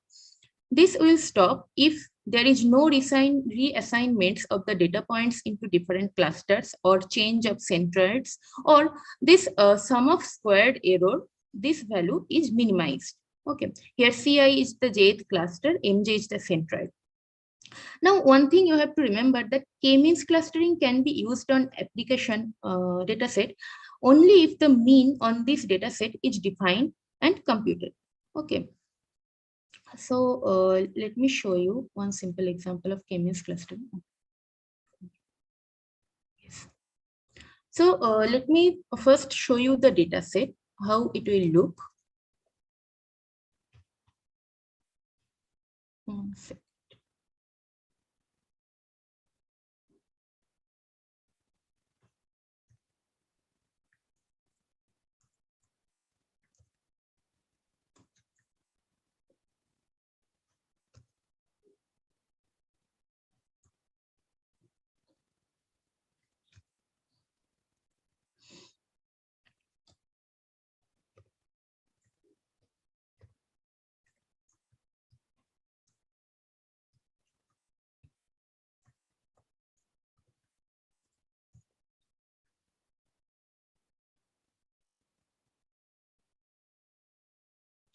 This will stop if there is no reassignments of the data points into different clusters, or change of centroids, or this sum of squared error, this value is minimized. Okay, here Ci is the jth cluster, Mj is the centroid. Now, one thing you have to remember, that k-means clustering can be used on application dataset only if the mean on this dataset is defined and computed. Okay. So let me show you one simple example of k-means clustering. Yes. So let me first show you the dataset, how it will look. One second.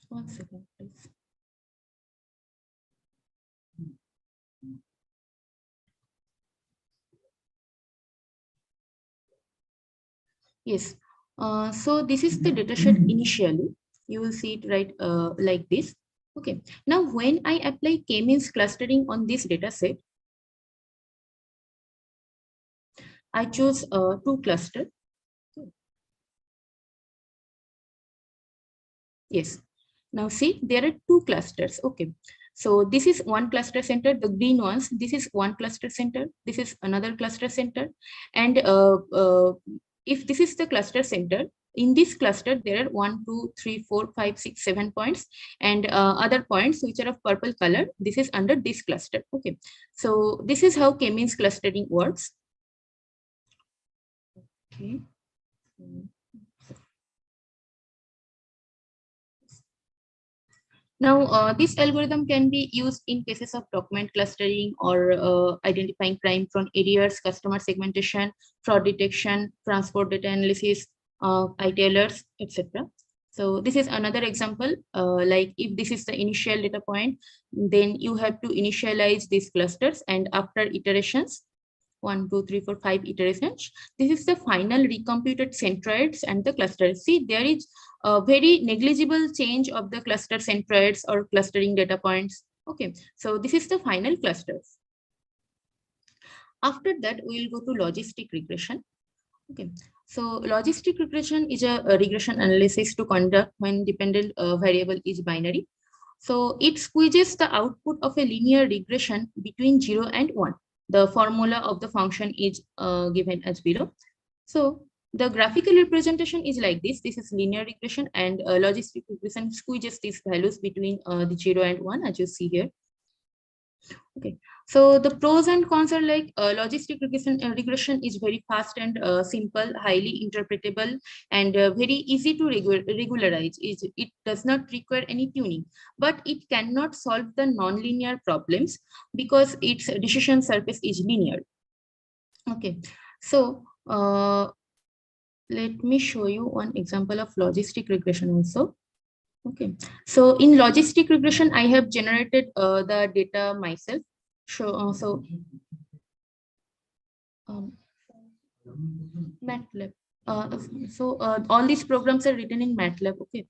One second, please. Yes. So this is the datashet initially. You will see it right like this. Okay. Now, when I apply k-means clustering on this dataset, I choose 2 clusters. Yes. Now see, there are 2 clusters. Okay. So this is one cluster center, the green ones. This is one cluster center. This is another cluster center. And if this is the cluster center, in this cluster, there are 1, 2, 3, 4, 5, 6, 7 points, and other points which are of purple color. This is under this cluster. Okay. So this is how k-means clustering works. Okay. Now, this algorithm can be used in cases of document clustering, or identifying crime prone areas, customer segmentation, fraud detection, transport data analysis, ITLers, etc. So this is another example. Like if this is the initial data point, then you have to initialize these clusters, and after iterations, 1, 2, 3, 4, 5 iterations, this is the final recomputed centroids and the clusters. See, there is a very negligible change of the cluster centroids or clustering data points. Okay, so this is the final clusters. After that, we will go to logistic regression. Okay, so logistic regression is a regression analysis to conduct when dependent variable is binary. So it squeezes the output of a linear regression between 0 and 1. The formula of the function is given as below. So the graphical representation is like this. This is linear regression, and logistic regression squeezes these values between the 0 and 1, as you see here. Okay, So the pros and cons are like logistic regression is very fast and simple, highly interpretable, and very easy to regularize. It does not require any tuning, but it cannot solve the nonlinear problems because its decision surface is linear. Okay, so let me show you one example of logistic regression also. Okay, so in logistic regression, I have generated the data myself. MATLAB. All these programs are written in MATLAB. Okay,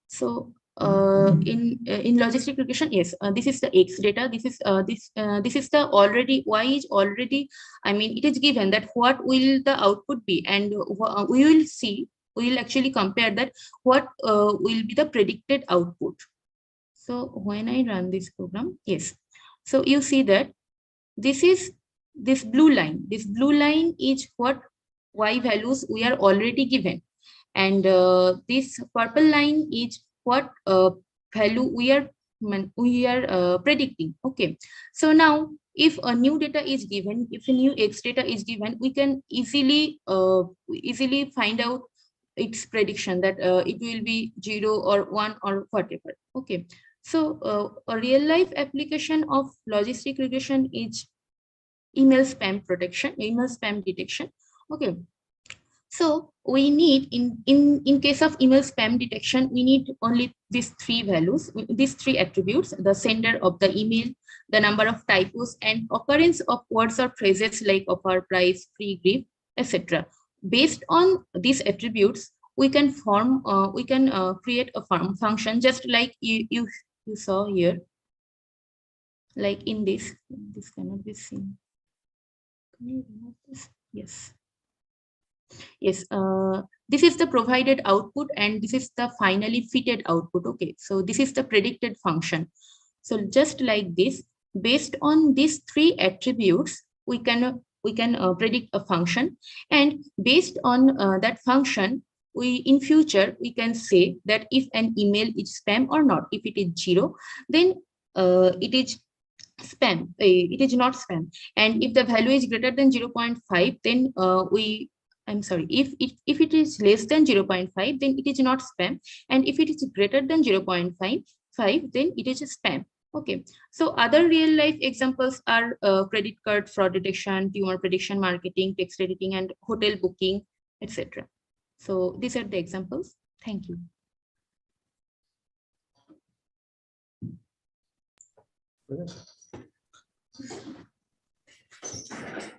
so in logistic regression, yes, this is the X data. This is the already Y is already. I mean, it is given that what will the output be, and we will see. We will actually compare that what will be the predicted output. So when I run this program, yes. So you see that this is this blue line. This blue line is what Y values we are already given. And this purple line is what value we are predicting. Okay. So now if a new data is given, if a new X data is given, we can easily find out its prediction that it will be 0 or 1 or whatever. Okay. So a real life application of logistic regression is email spam detection. Okay. So we need in case of email spam detection, we need only these three values, these three attributes: the sender of the email, the number of typos, and occurrence of words or phrases like offer, price, free gift, etc. Based on these attributes, we can create a function just like you saw here. Like in this cannot be seen. Can you remove this? Yes. Yes, this is the provided output and this is the finally fitted output. Okay, so this is the predicted function. So just like this, based on these three attributes, we can predict a function, and based on that function, in future we can say that if an email is spam or not. If it is 0, then it is spam. It is not spam, and if the value is greater than 0.5, then if it is less than 0.5, then it is not spam. And if it is greater than 0.5, then it is a spam. Okay. So other real life examples are credit card fraud detection, tumor prediction marketing, text editing, and hotel booking, etc. So these are the examples. Thank you.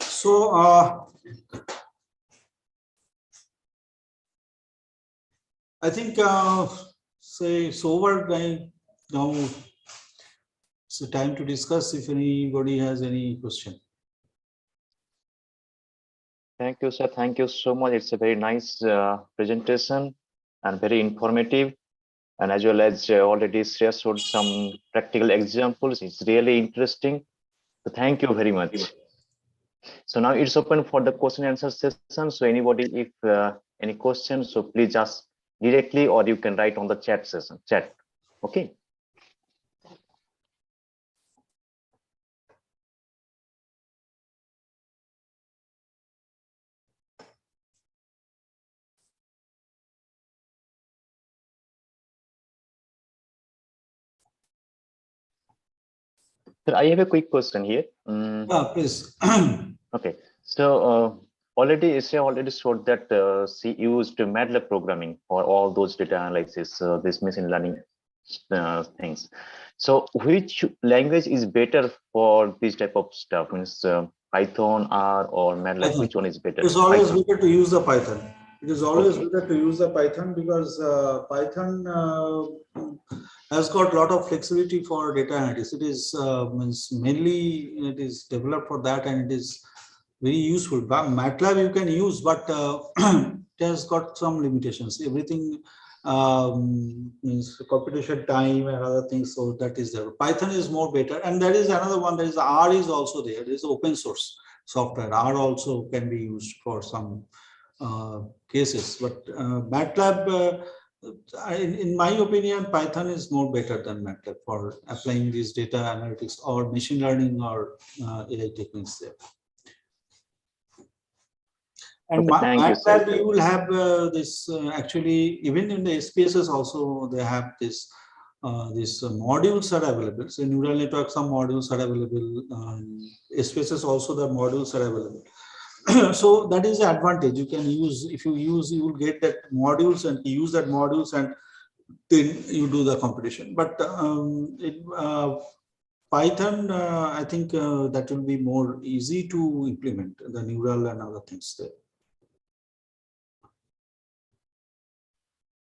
So I think say it's over now. It's time to discuss if anybody has any question. Thank you, sir. Thank you so much. It's a very nice presentation and very informative. And as well as already Shreya showed some practical examples. It's really interesting. So thank you very much. So now it's open for the question and answer session. So anybody, if any questions, so please ask directly, or you can write on the chat session. Okay. So I have a quick question here. Please. Okay. So already Isra already showed that she used MATLAB programming for all those data analysis, this machine learning things. So which language is better for this type of stuff? Means Python, R, or MATLAB? Python. Which one is better? It's always Python. better to use the Python. It is always Okay. better to use the Python because Python has got a lot of flexibility for data analytics. It is mainly it is developed for that, and it is very useful. But MATLAB you can use, but it has got some limitations. Everything means computation time and other things. So that is there. Python is more better, and there is another one. There is R is also there. There is open source software. R also can be used for some cases, but MATLAB in my opinion, Python is more better than MATLAB for applying these data analytics or machine learning or AI techniques there. And Okay, thank you, sir. MATLAB, you will have this actually, even in the SPSS also, they have this these modules are available. So neural network, some modules are available. SPSS also the modules are available. So that is the advantage. You can use, if you use, you will get that modules and use that modules and then you do the computation. But Python, I think that will be more easy to implement the neural and other things there.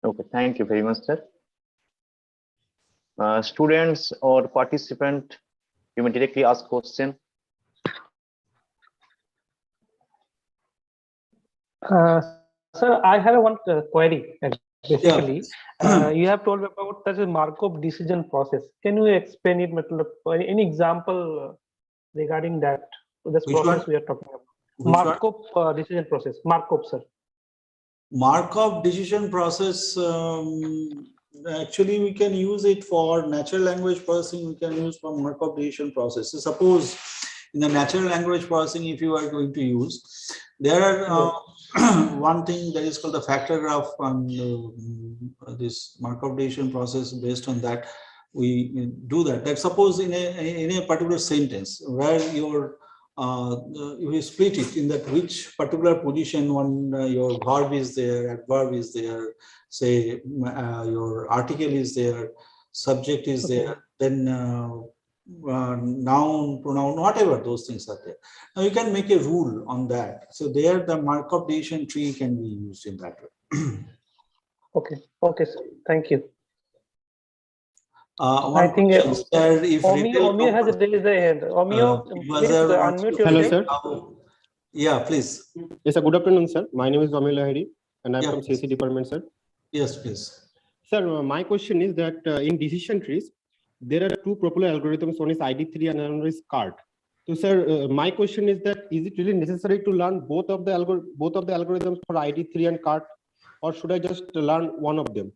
Okay, thank you very much, sir. Students or participant, you may directly ask question. Sir, I have one query. Basically, you have told about the Markov decision process. Can you explain it? Any example regarding that? This Which process one? we are talking about. Which one? Markov decision process. Markov, sir. Markov decision process, actually we can use it for natural language processing. We can use for Markov decision process. So suppose in the natural language processing, if you are going to use, there are one thing that is called the factor graph, and this Markov decision process, based on that we do that. Like suppose in a particular sentence where your you split it in that which particular position one your verb is there, adverb is there, say your article is there, subject is there, then noun, pronoun, whatever those things are there. Now you can make a rule on that. So there the Markov decision tree can be used in that way. Okay, okay, sir. Thank you. I think if Omio has raised a hand. Omio, please unmute Hello, yourself. sir. Yeah, please. Yes, sir. Good afternoon, sir. My name is Omio Lahiri, and I'm Yeah, from CC department, sir. Yes, please. Sir, my question is that in decision trees, there are two popular algorithms. One is ID3 and another is CART. So, sir, my question is that is it really necessary to learn both of the algorithms for ID3 and CART, or should I just learn one of them?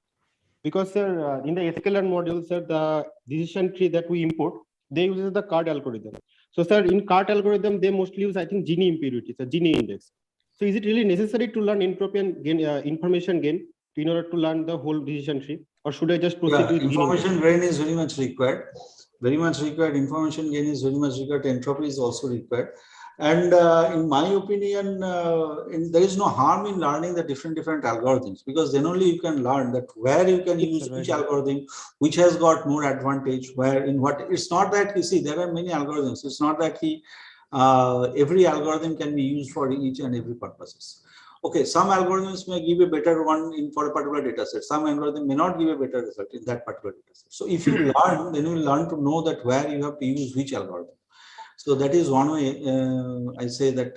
Because, sir, in the sklearn module, sir, the decision tree that we import, they use the CART algorithm. So, sir, in CART algorithm, they mostly use, I think, Gini impurity, so Gini index. So, is it really necessary to learn entropy and gain, information gain in order to learn the whole decision tree, or should I just proceed with information gain is very much required. Very much required. Information gain is very much required. Entropy is also required. And in my opinion, there is no harm in learning the different algorithms, because then only you can learn that where you can use which algorithm, which has got more advantage, where in what. It's not that, you see, there are many algorithms. It's not that every algorithm can be used for each and every purposes. Okay, some algorithms may give a better one for a particular data set. Some algorithm may not give a better result in that particular data set. So if you learn, then you will learn to know that where you have to use which algorithm. So that is one way I say that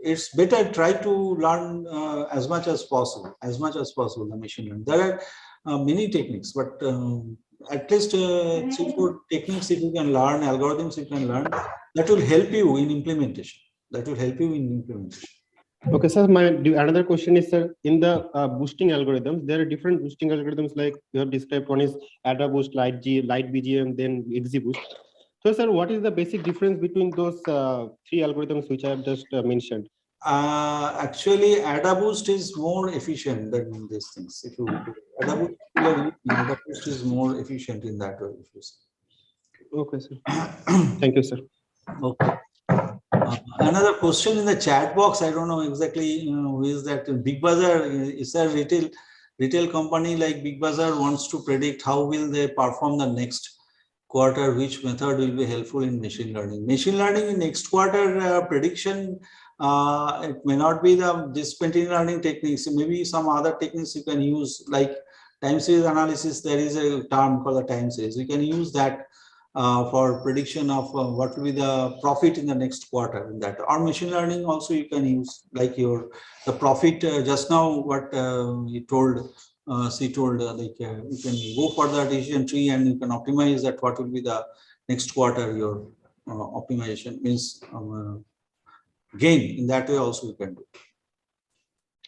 it's better try to learn as much as possible the machine learning. There are many techniques, but at least 3-4 techniques if you can learn, algorithms you can learn, that will help you in implementation. Okay, sir. My another question is, sir, in the boosting algorithms, there are different boosting algorithms like you have described. One is AdaBoost, LightBGM, then XGBoost. So, sir, what is the basic difference between those 3 algorithms which I have just mentioned? Actually, AdaBoost is more efficient than these things. If you AdaBoost is more efficient in that way. If you say. Okay, sir. Thank you, sir. Okay. Another question in the chat box. I don't know exactly who is that. Big Bazaar is a retail company like Big Bazaar wants to predict how will they perform the next quarter, which method will be helpful in machine learning. Machine learning in next quarter prediction, it may not be this machine learning techniques. Maybe some other techniques you can use, like time series analysis. There is a term called the time series. You can use that for prediction of what will be the profit in the next quarter in that. Or machine learning also you can use, like the profit just now what he told. She told you can go for the decision tree and you can optimize that what will be the next quarter your optimization means gain. In that way also you can do.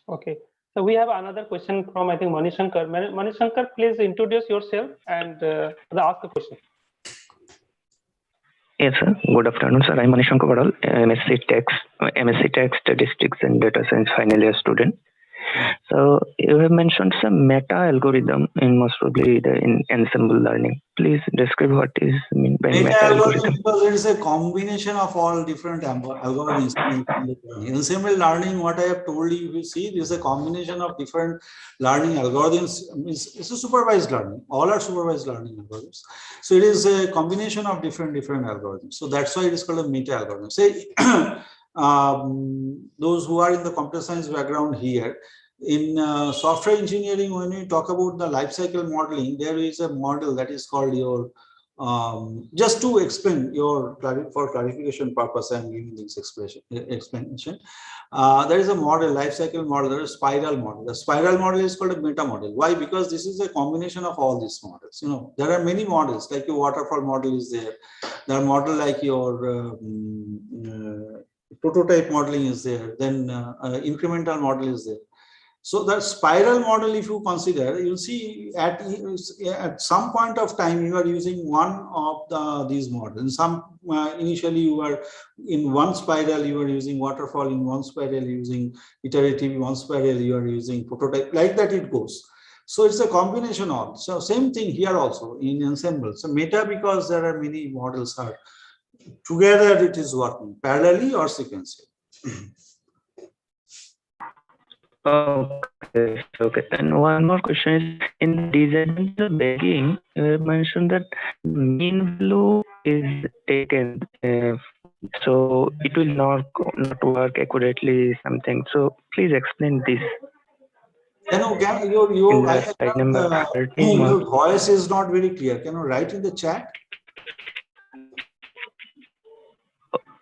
Okay. So we have another question from, I think, Manishankar. Manishankar, please introduce yourself and ask a question. Yes, sir. Good afternoon, sir. I'm Manishankar Vadal, MSc Tech Statistics and Data Science final year student. So you have mentioned some meta algorithm in most probably in ensemble learning. Please describe what is mean by meta algorithm. Because it is a combination of all different algorithms. In ensemble learning, what I have told you, you see, this is a combination of different learning algorithms. It's a supervised learning. All are supervised learning algorithms. So it is a combination of different algorithms. So that's why it is called a meta algorithm. Say those who are in the computer science background here, in software engineering, when we talk about the life cycle modeling, there is a model that is called your, just to explain your, for clarification purpose, I'm giving this explanation. There is a model, life cycle model, there is a spiral model. The spiral model is called a meta model. Why? Because this is a combination of all these models. You know, there are many models, like your waterfall model is there. There are model like your prototype modeling is there. Then incremental model is there. So the spiral model, if you consider, you'll see at some point of time you are using one of these models. Some initially you are in one spiral, you are using waterfall, in one spiral using iterative, one spiral you are using prototype, like that it goes. So it's a combination of. So same thing here also in ensemble. So meta, because there are many models are together, it is working parallelly or sequentially. Okay. And one more question is, in design the bagging, you mentioned that mean value is taken, so it will not work accurately, something. So please explain this. Your voice is not very clear. Can you write in the chat?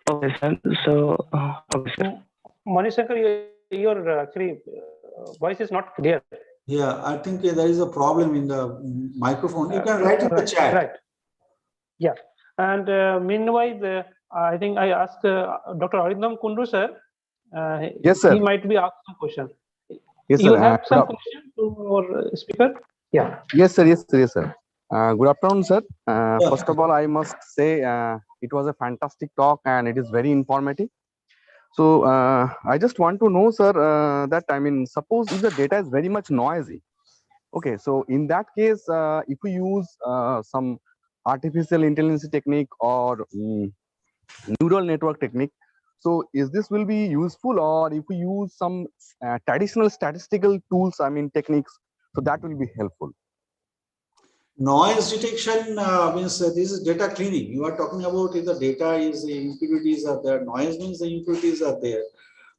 Okay, sir. So, okay, sir. Manishankar, your actually voice is not clear. Yeah, I think there is a problem in the microphone. You can write in the chat. Right. Yeah. And meanwhile, I think I asked Dr. Arindam Kundu, sir. Yes, sir. He might be asked some question. Yes, you sir. have some question to our speaker? Yeah. Yes, sir. Good afternoon, sir. First of all, I must say it was a fantastic talk and it is very informative. So I just want to know, sir, that I mean, suppose if the data is very much noisy, okay, so in that case, if we use some artificial intelligence technique or neural network technique, so is this will be useful, or if we use some traditional statistical tools, I mean techniques, so that will be helpful? Noise detection means this is data cleaning. You are talking about if the data is, the impurities are there. Noise means the impurities are there.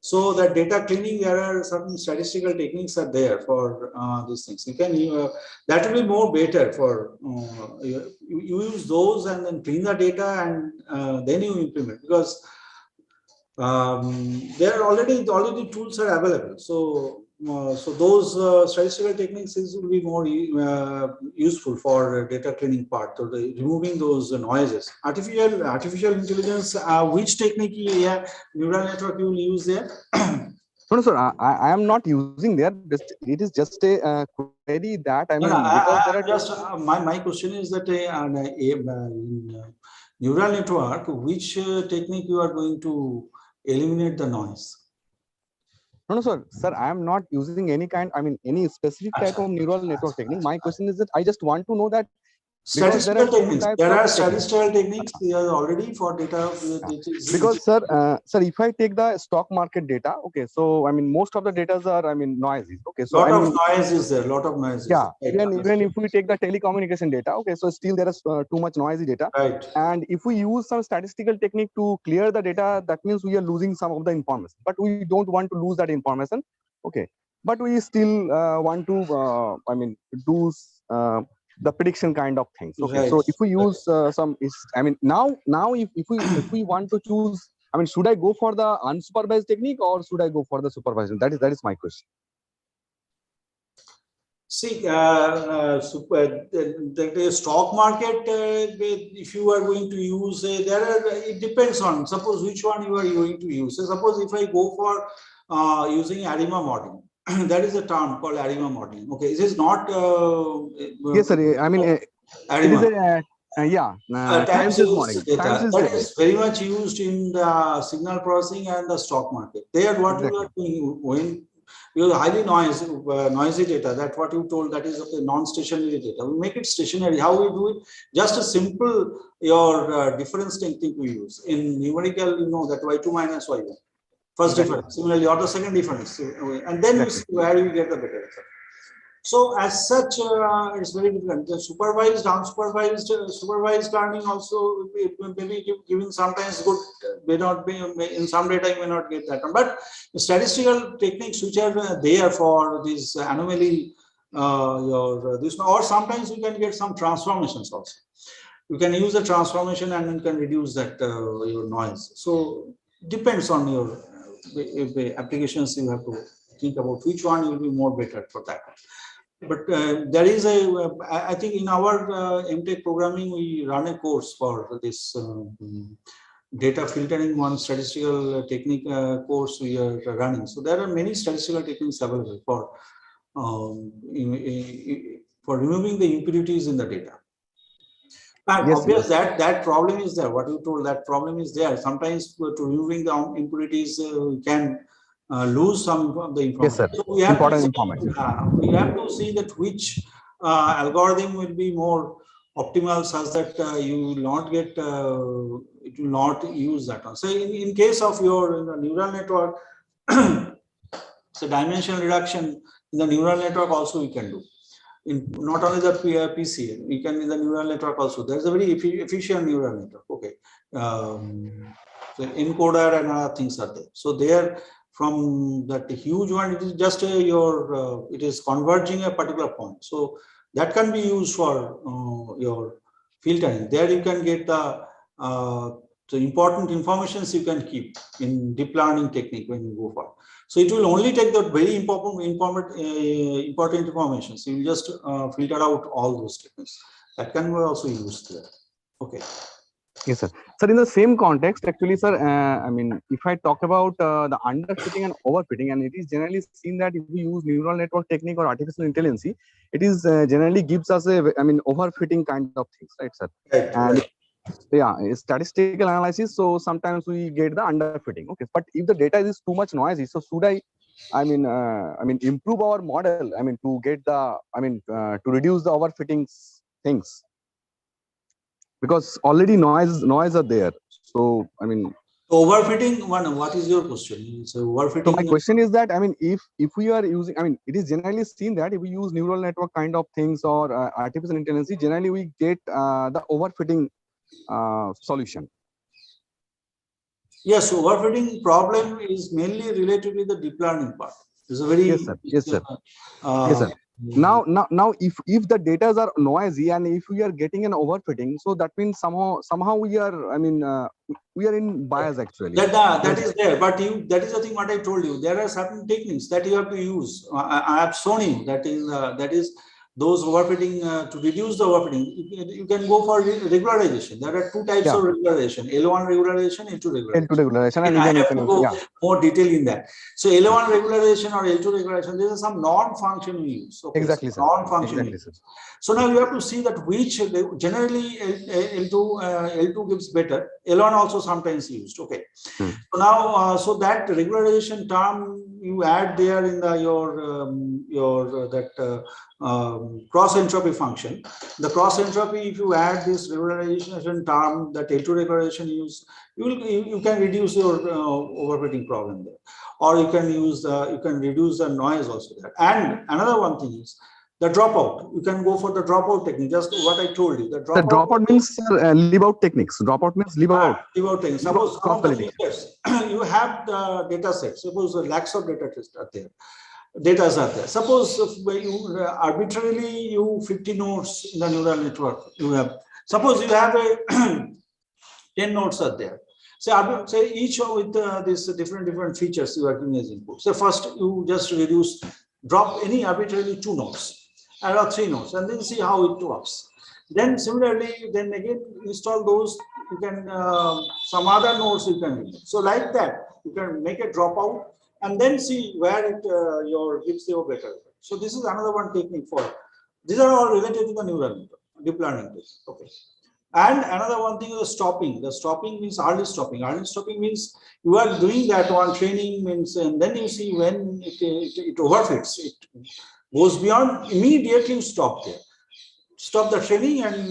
So that data cleaning, there are certain statistical techniques are there for these things. You can that will be more better for you use those and then clean the data and then you implement, because there are already tools are available. So so those statistical techniques will be more useful for data cleaning part, or removing those noises. Artificial intelligence, which technique, neural network you will use there? No, sir, I am not using there. It is just a query that I mean. My question is that neural network, which technique you are going to eliminate the noise? No, sir. I am not using any kind, I mean, any specific type of neural network technique. My question is that I just want to know that statistical techniques. There are statistical techniques already for data. Because sir, if I take the stock market data, okay, so I mean most of the data are, I mean, noisy. Okay, so lot of noise is there. Lot of noise. Yeah, even if we take the telecommunication data, okay, so still there is too much noisy data. Right. And if we use some statistical technique to clear the data, that means we are losing some of the information. But we don't want to lose that information. Okay, but we still want to, I mean, do the prediction kind of things. Okay, right. So if we use some, I mean, now if we want to choose, I mean, should I go for the unsupervised technique or should I go for the supervision? That is my question. See, the stock market, if you are going to use, it depends on, suppose which one you are going to use. So suppose if I go for using ARIMA modeling, that is a term called ARIMA modeling. Okay, this is not. Yes, sir. I mean, it is ARIMA. a time Time series series modeling. data Time series that data. is very much used in the signal processing and the stock market. There, what you are doing when you have highly noisy data, that what you told, that is okay, non-stationary data. We make it stationary. How we do it? Just a simple your difference technique we use. In numerical, you know that y2 minus y1. First difference. Similarly, or the second difference, and then you see where you get the better result. So as such, it's very different. The supervised, unsupervised, supervised learning also maybe giving sometimes good, may not be in some data you may not get that one. But statistical techniques which are there for this anomaly, this, or sometimes you can get some transformations also. You can use the transformation and you can reduce that your noise. So depends on your applications. You have to think about which one will be more better for that. But there is I think in our MTech programming, we run a course for this data filtering, one statistical technique course we are running. So there are many statistical techniques available for removing the impurities in the data. And obviously that problem is there. What you told, that problem is there. Sometimes to removing the impurities, we can lose some of the information. Yes, sir. So we have important to information. we have to see that which algorithm will be more optimal, such that you will not get it will not use that one. So in case of your neural network, so dimensional reduction in the neural network also we can do. In not only the PCA, we can in the neural network also. There's a very efficient neural network. Okay, so encoder and other things are there. So there, from that huge one, it is just it is converging a particular point. So that can be used for your filtering. There you can get the important informations you can keep in deep learning technique when you go for. So it will only take the very important information. So you will just filter out all those techniques. That can be also used there. Okay. Yes, sir. Sir, in the same context, actually, sir, I mean, if I talk about the underfitting and overfitting, and it is generally seen that if we use neural network technique or artificial intelligence, it is generally gives us a, I mean, overfitting kind of things, right, sir? Right, and right. Yeah, statistical analysis. So sometimes we get the underfitting. Okay, but if the data is too much noisy, so should I mean, improve our model? I mean, to get the, to reduce the overfitting things, because already noise are there. So I mean, overfitting one. What is your question? So overfitting. So my question is that, I mean, if we are using, I mean, it is generally seen that if we use neural network kind of things or artificial intelligence, generally we get the overfitting solution. Yes, overfitting problem is mainly related with the deep learning part. It's a very yes, sir. Yes, sir. Yes, sir. Now, if the data are noisy and if we are getting an overfitting, so that means somehow we are, I mean, we are in bias actually. That is there, but that is the thing what I told you. There are certain techniques that you have to use. I have shown you that is those overfitting to reduce the overfitting. You can go for regularization. There are two types of regularization: L1 regularization, L2 regularization. L2 regularization, and I have to go more detail in that. So L1 regularization or L2 regularization, there is some non-function we use. Okay, exactly, sir. Non-function. Exactly, sir. So now you have to see that which generally L2 gives better. L1 also sometimes used. Okay. So now so that regularization term you add there in the cross entropy function. The cross entropy, if you add this regularization term, that L2 regularization you can reduce your overfitting problem there, or you can reduce the noise also there. And another one thing is the dropout. You can go for the dropout technique. Just what I told you. The dropout means leave out techniques. Dropout means leave out. Leave out techniques. Suppose some of the features you have the data set. Suppose the lakhs of data are there. Data are there. Suppose if you arbitrarily 50 nodes in the neural network you have. Suppose you have a 10 nodes are there. Say each with these different features you are giving as input. So first you just drop any arbitrarily 2 nodes or 3 nodes, and then see how it works. Then similarly, then again install those. You can some other nodes you can remove. So like that, you can make a dropout and then see where it gives you better. So this is another one technique for. These are all related to the neural network, deep learning. Okay. And another one thing is the stopping. The stopping means early stopping. Early stopping means you are doing that one training means, and then you see when it overfits, it goes beyond, immediately you stop there. Stop the training and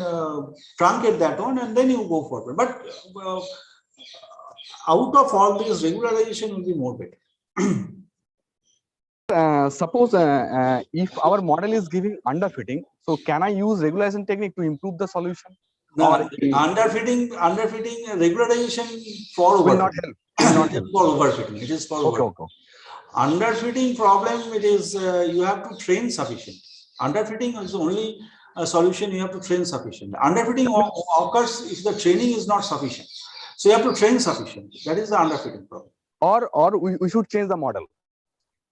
truncate that one, and then you go forward. But out of all this, regularization will be more better. Suppose if our model is giving underfitting, so can I use regularization technique to improve the solution? Now, underfitting, regularization for will not help. Will not help. For overfitting. It is for overfitting. Okay. Underfitting problem, it is you have to train sufficient. Underfitting is only a solution, you have to train sufficient. Underfitting occurs if the training is not sufficient. So you have to train sufficient. That is the underfitting problem. Or we should change the model.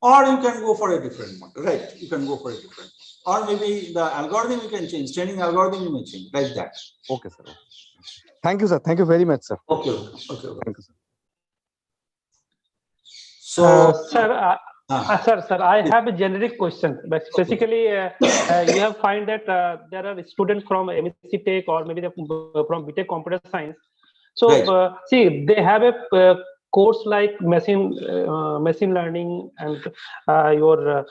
Or you can go for a different model, right? You can go for a different. Or maybe the algorithm you can change. Training algorithm you may change, like that. Okay, sir. Thank you, sir. Thank you very much, sir. Okay. Thank you, sir. So, sir, I have a generic question. But basically, you have find that there are students from MSc Tech or maybe from BTech Computer Science. So, right. See, they have a course like machine learning and your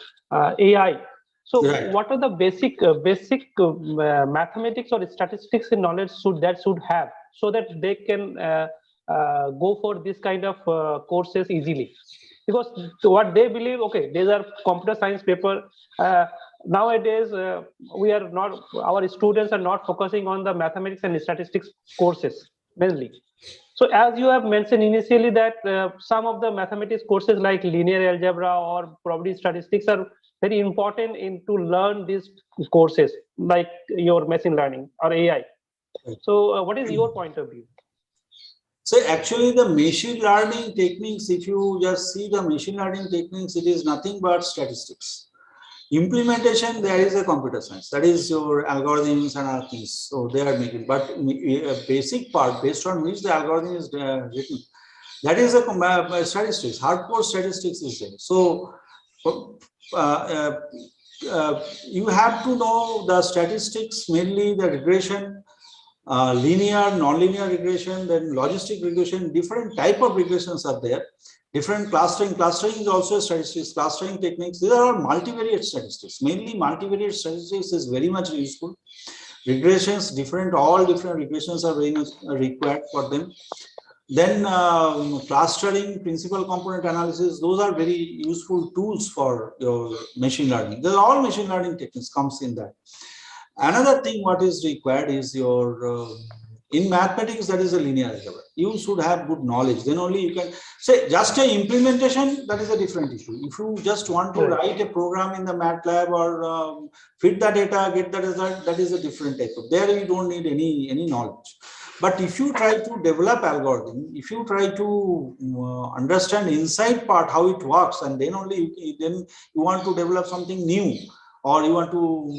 AI. So, right. What are the basic mathematics or statistics knowledge should have so that they can go for this kind of courses easily? Because what they believe, okay, these are computer science paper. Nowadays, our students are not focusing on the mathematics and statistics courses mainly. So as you have mentioned initially that some of the mathematics courses like linear algebra or probability statistics are very important to learn these courses like your machine learning or AI. So what is your point of view? So actually the machine learning techniques, if you just see the machine learning techniques, it is nothing but statistics. Implementation, there is a computer science, that is your algorithms and other things. So they are making, but a basic part based on which the algorithm is written, that is a statistics, hardcore statistics is there. So you have to know the statistics, mainly the regression, linear, non-linear regression, then logistic regression, different type of regressions are there. Different clustering is also statistics, clustering techniques. These are all multivariate statistics. Mainly multivariate statistics is very much useful. Regressions, all different regressions are very much required for them. Then clustering, principal component analysis, those are very useful tools for your machine learning. They're all machine learning techniques comes in that. Another thing what is required is your in mathematics, that is a linear algebra. You should have good knowledge. Then only you can say just a implementation, that is a different issue. If you just want to write a program in the MATLAB or fit the data, get the result, that is a different type of. There you don't need any knowledge. But if you try to develop algorithm, if you try to understand inside part how it works, and then only you want to develop something new, or you want to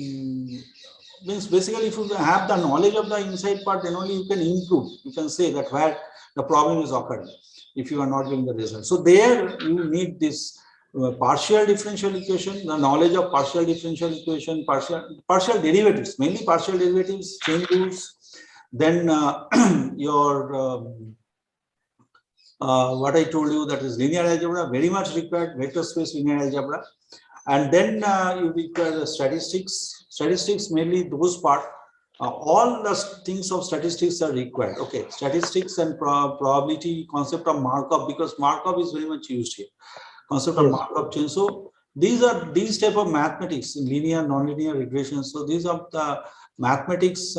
means basically if you have the knowledge of the inside part, then only you can improve. You can say that where the problem is occurring if you are not getting the result. So there you need this partial differential equation, the knowledge of partial differential equation, partial derivatives, mainly partial derivatives, chain rules. Then your what I told you, that is linear algebra, very much required, vector space linear algebra. And then you require the statistics. Statistics, mainly those part, all the things of statistics are required. Okay, statistics and probability, concept of Markov, because Markov is very much used here. Concept of Markov chain. So these type of mathematics, linear, non-linear regression. So these are the mathematics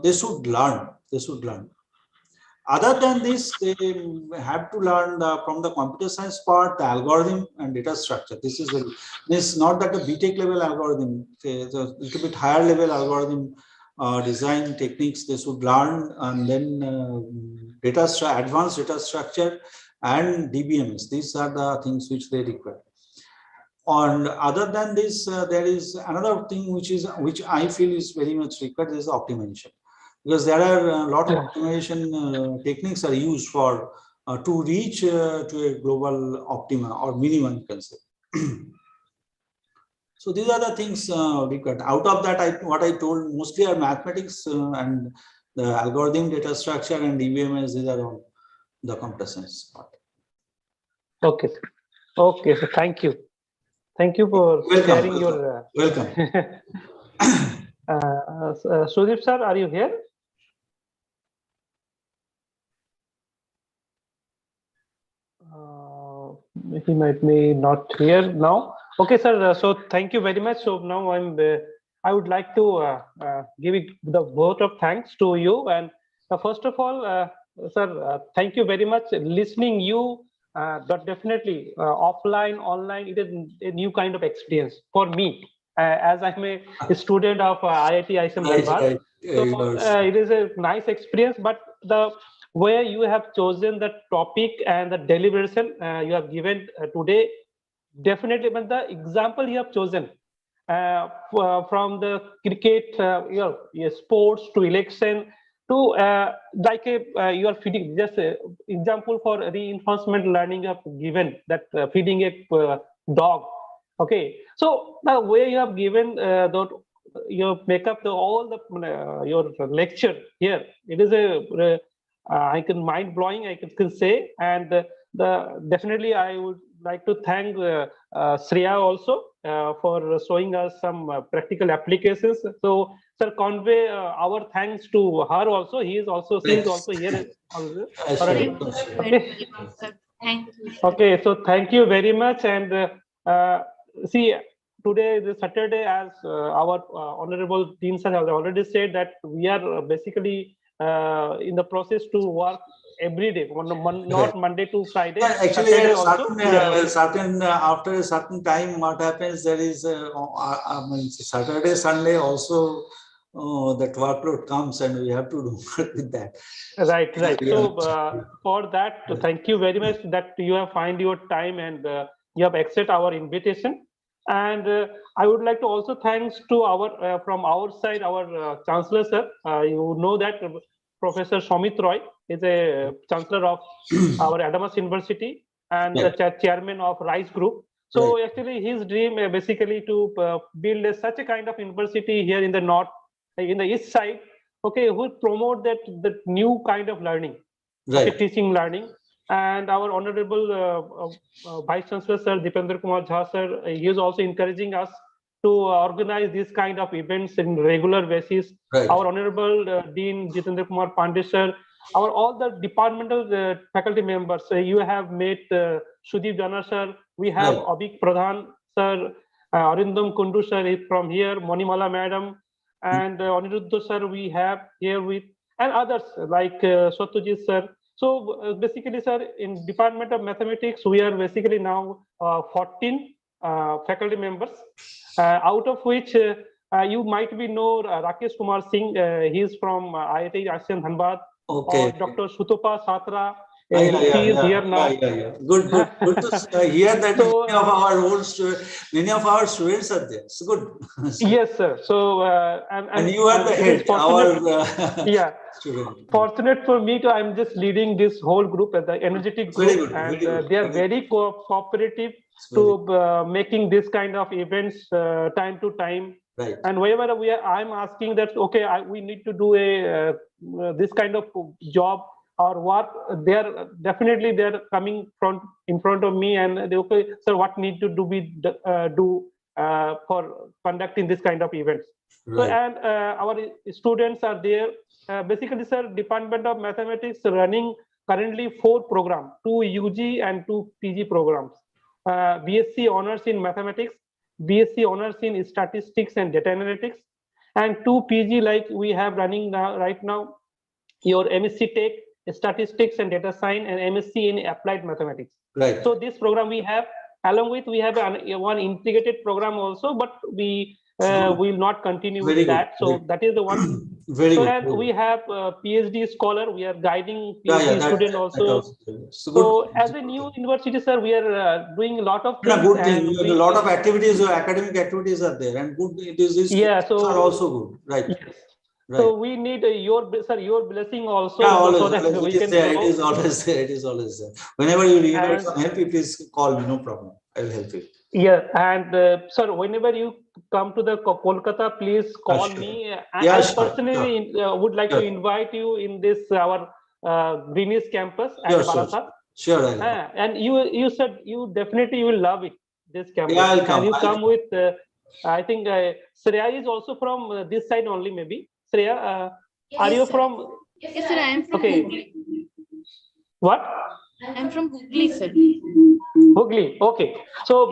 they should learn. Other than this, they have to learn from the computer science part, the algorithm and data structure. This is not that a BTech level algorithm, it's a little bit higher level algorithm design techniques they should learn, and then advanced data structure and DBMS. These are the things which they require. And other than this, there is another thing which I feel is very much required, is optimization. Because there are a lot of optimization techniques are used for to reach to a global optima or minimum, you can say. So these are the things required. Out of that, what I told mostly are mathematics and the algorithm, data structure, and EVMS. These are all the computer science part. Okay, sir. Okay, so thank you. Thank you for sharing your. Welcome. Sudip sir, are you here? He might be not here now. Okay, sir. So thank you very much. So now I would like to give the vote of thanks to you. And first of all, sir, thank you very much. Listening you, but definitely offline, online, it is a new kind of experience for me. As I'm a student of IIT ISM Dharwad. So it is a nice experience, but the where you have chosen the topic and the deliberation you have given today, definitely, but the example you have chosen from the cricket, sports to election to like you are feeding, just example for reinforcement learning you have given, that feeding a dog. Okay, so the way you have given you make up all the your lecture here, it is a I can mind blowing, I can say, and definitely I would like to thank Shreya also for showing us some practical applications. So, sir, convey our thanks to her also. She is also here. Also. Okay. Thank you. Okay, so thank you very much. And see, today is Saturday, as our honorable Dean sir has already said, that we are basically in the process to work every day, not Monday to Friday. Yeah, actually, after a certain time, what happens, there is Saturday, Sunday also that workload comes, and we have to do with that. Right. So for that, thank you very much that you have find your time and you have accepted our invitation. And I would like to also thanks to our from our side, our Chancellor sir. You know that Professor Somit Roy is a Chancellor of our Adamas University and the Chairman of RISE Group. So actually, his dream basically to build such a kind of university here in the north, in the east side. Okay, who promote that new kind of learning, okay, teaching learning. And our honorable Vice Chancellor Sir Dipendra Kumar Jha sir, he is also encouraging us to organize this kind of events in regular basis. Our honorable Dean Jitendra Kumar Pandey sir, all the departmental faculty members. You have met Sudeep Jana sir. We have Abhik Pradhan sir, Arindam Kundu sir is from here, Monimala madam, and Aniruddha sir we have here with, and others like Satyajit sir. So basically, sir, in Department of Mathematics, we are basically now 14 faculty members, out of which you might be know Rakesh Kumar Singh. He is from IIT ISM Dharwad. Or Dr. Sutopa Satra. He is here now. Good to hear that. So, many of our students are there. So good. Yes, sir. So and you are the head, our student. Fortunate for me to, I'm just leading this whole group, the energetic group, very good, and they are very cooperative to making this kind of events time to time. Right. And wherever we are, I'm asking that okay, we need to do a this kind of job or work. They're definitely coming in front of me, and they okay, sir, what need to do for conducting this kind of events. Right. So, and our students are there. Basically, sir, Department of Mathematics running currently 4 programs, 2 UG and 2 PG programs. BSc Honors in Mathematics, BSc Honors in Statistics and Data Analytics, and 2 PG like we have running now, right now, your MSc Tech, Statistics and Data Science, and MSc in Applied Mathematics. Right. So this program we have, along with we have one integrated program also, but we will not continue with that. So that is the one. Very so good. And we have PhD scholar. We are guiding PhD student also. So as a new university, sir, we are doing a lot of things. Good thing. A lot of activities, academic activities are there, and good. These are also good, right? Yes. So we need your blessing also, Yeah, always, so that always, we it is can there. grow. It is always there. It is always there. Whenever you need And- some help, you please call me. No problem. I will help you. Yeah, and sir, whenever you come to the Kolkata, please call sure. me. Yeah, I sure, personally would like to Sure. invite you in this our Greenwich campus at Sure, sure, Barasat. Sure, I'll come. And you said you definitely will love it, this campus. Yeah, I'll come. And you I'll come come. with, I think Shreya is also from this side only, maybe. Shreya, are you from? Yes, sir, I am from Okay. Hooghly. What? I am from Hooghly, sir. Hooghly. Okay. So,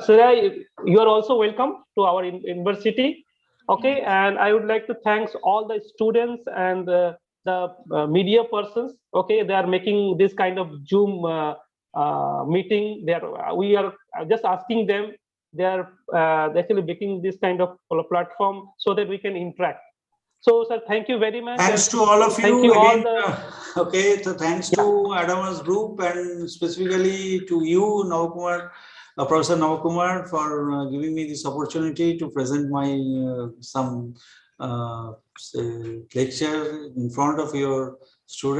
Shreya, you are also welcome to our university. Okay. And I would like to thank all the students and the media persons. Okay. They are making this kind of Zoom meeting. We are just asking them. They are actually making this kind of platform so that we can interact. So, sir, thank you very much. Thanks to all of you. Thank you all Again, okay, so thanks to Adamas Group and specifically to you, Navakumar, Professor Navakumar, for giving me this opportunity to present my some say, lecture in front of your students.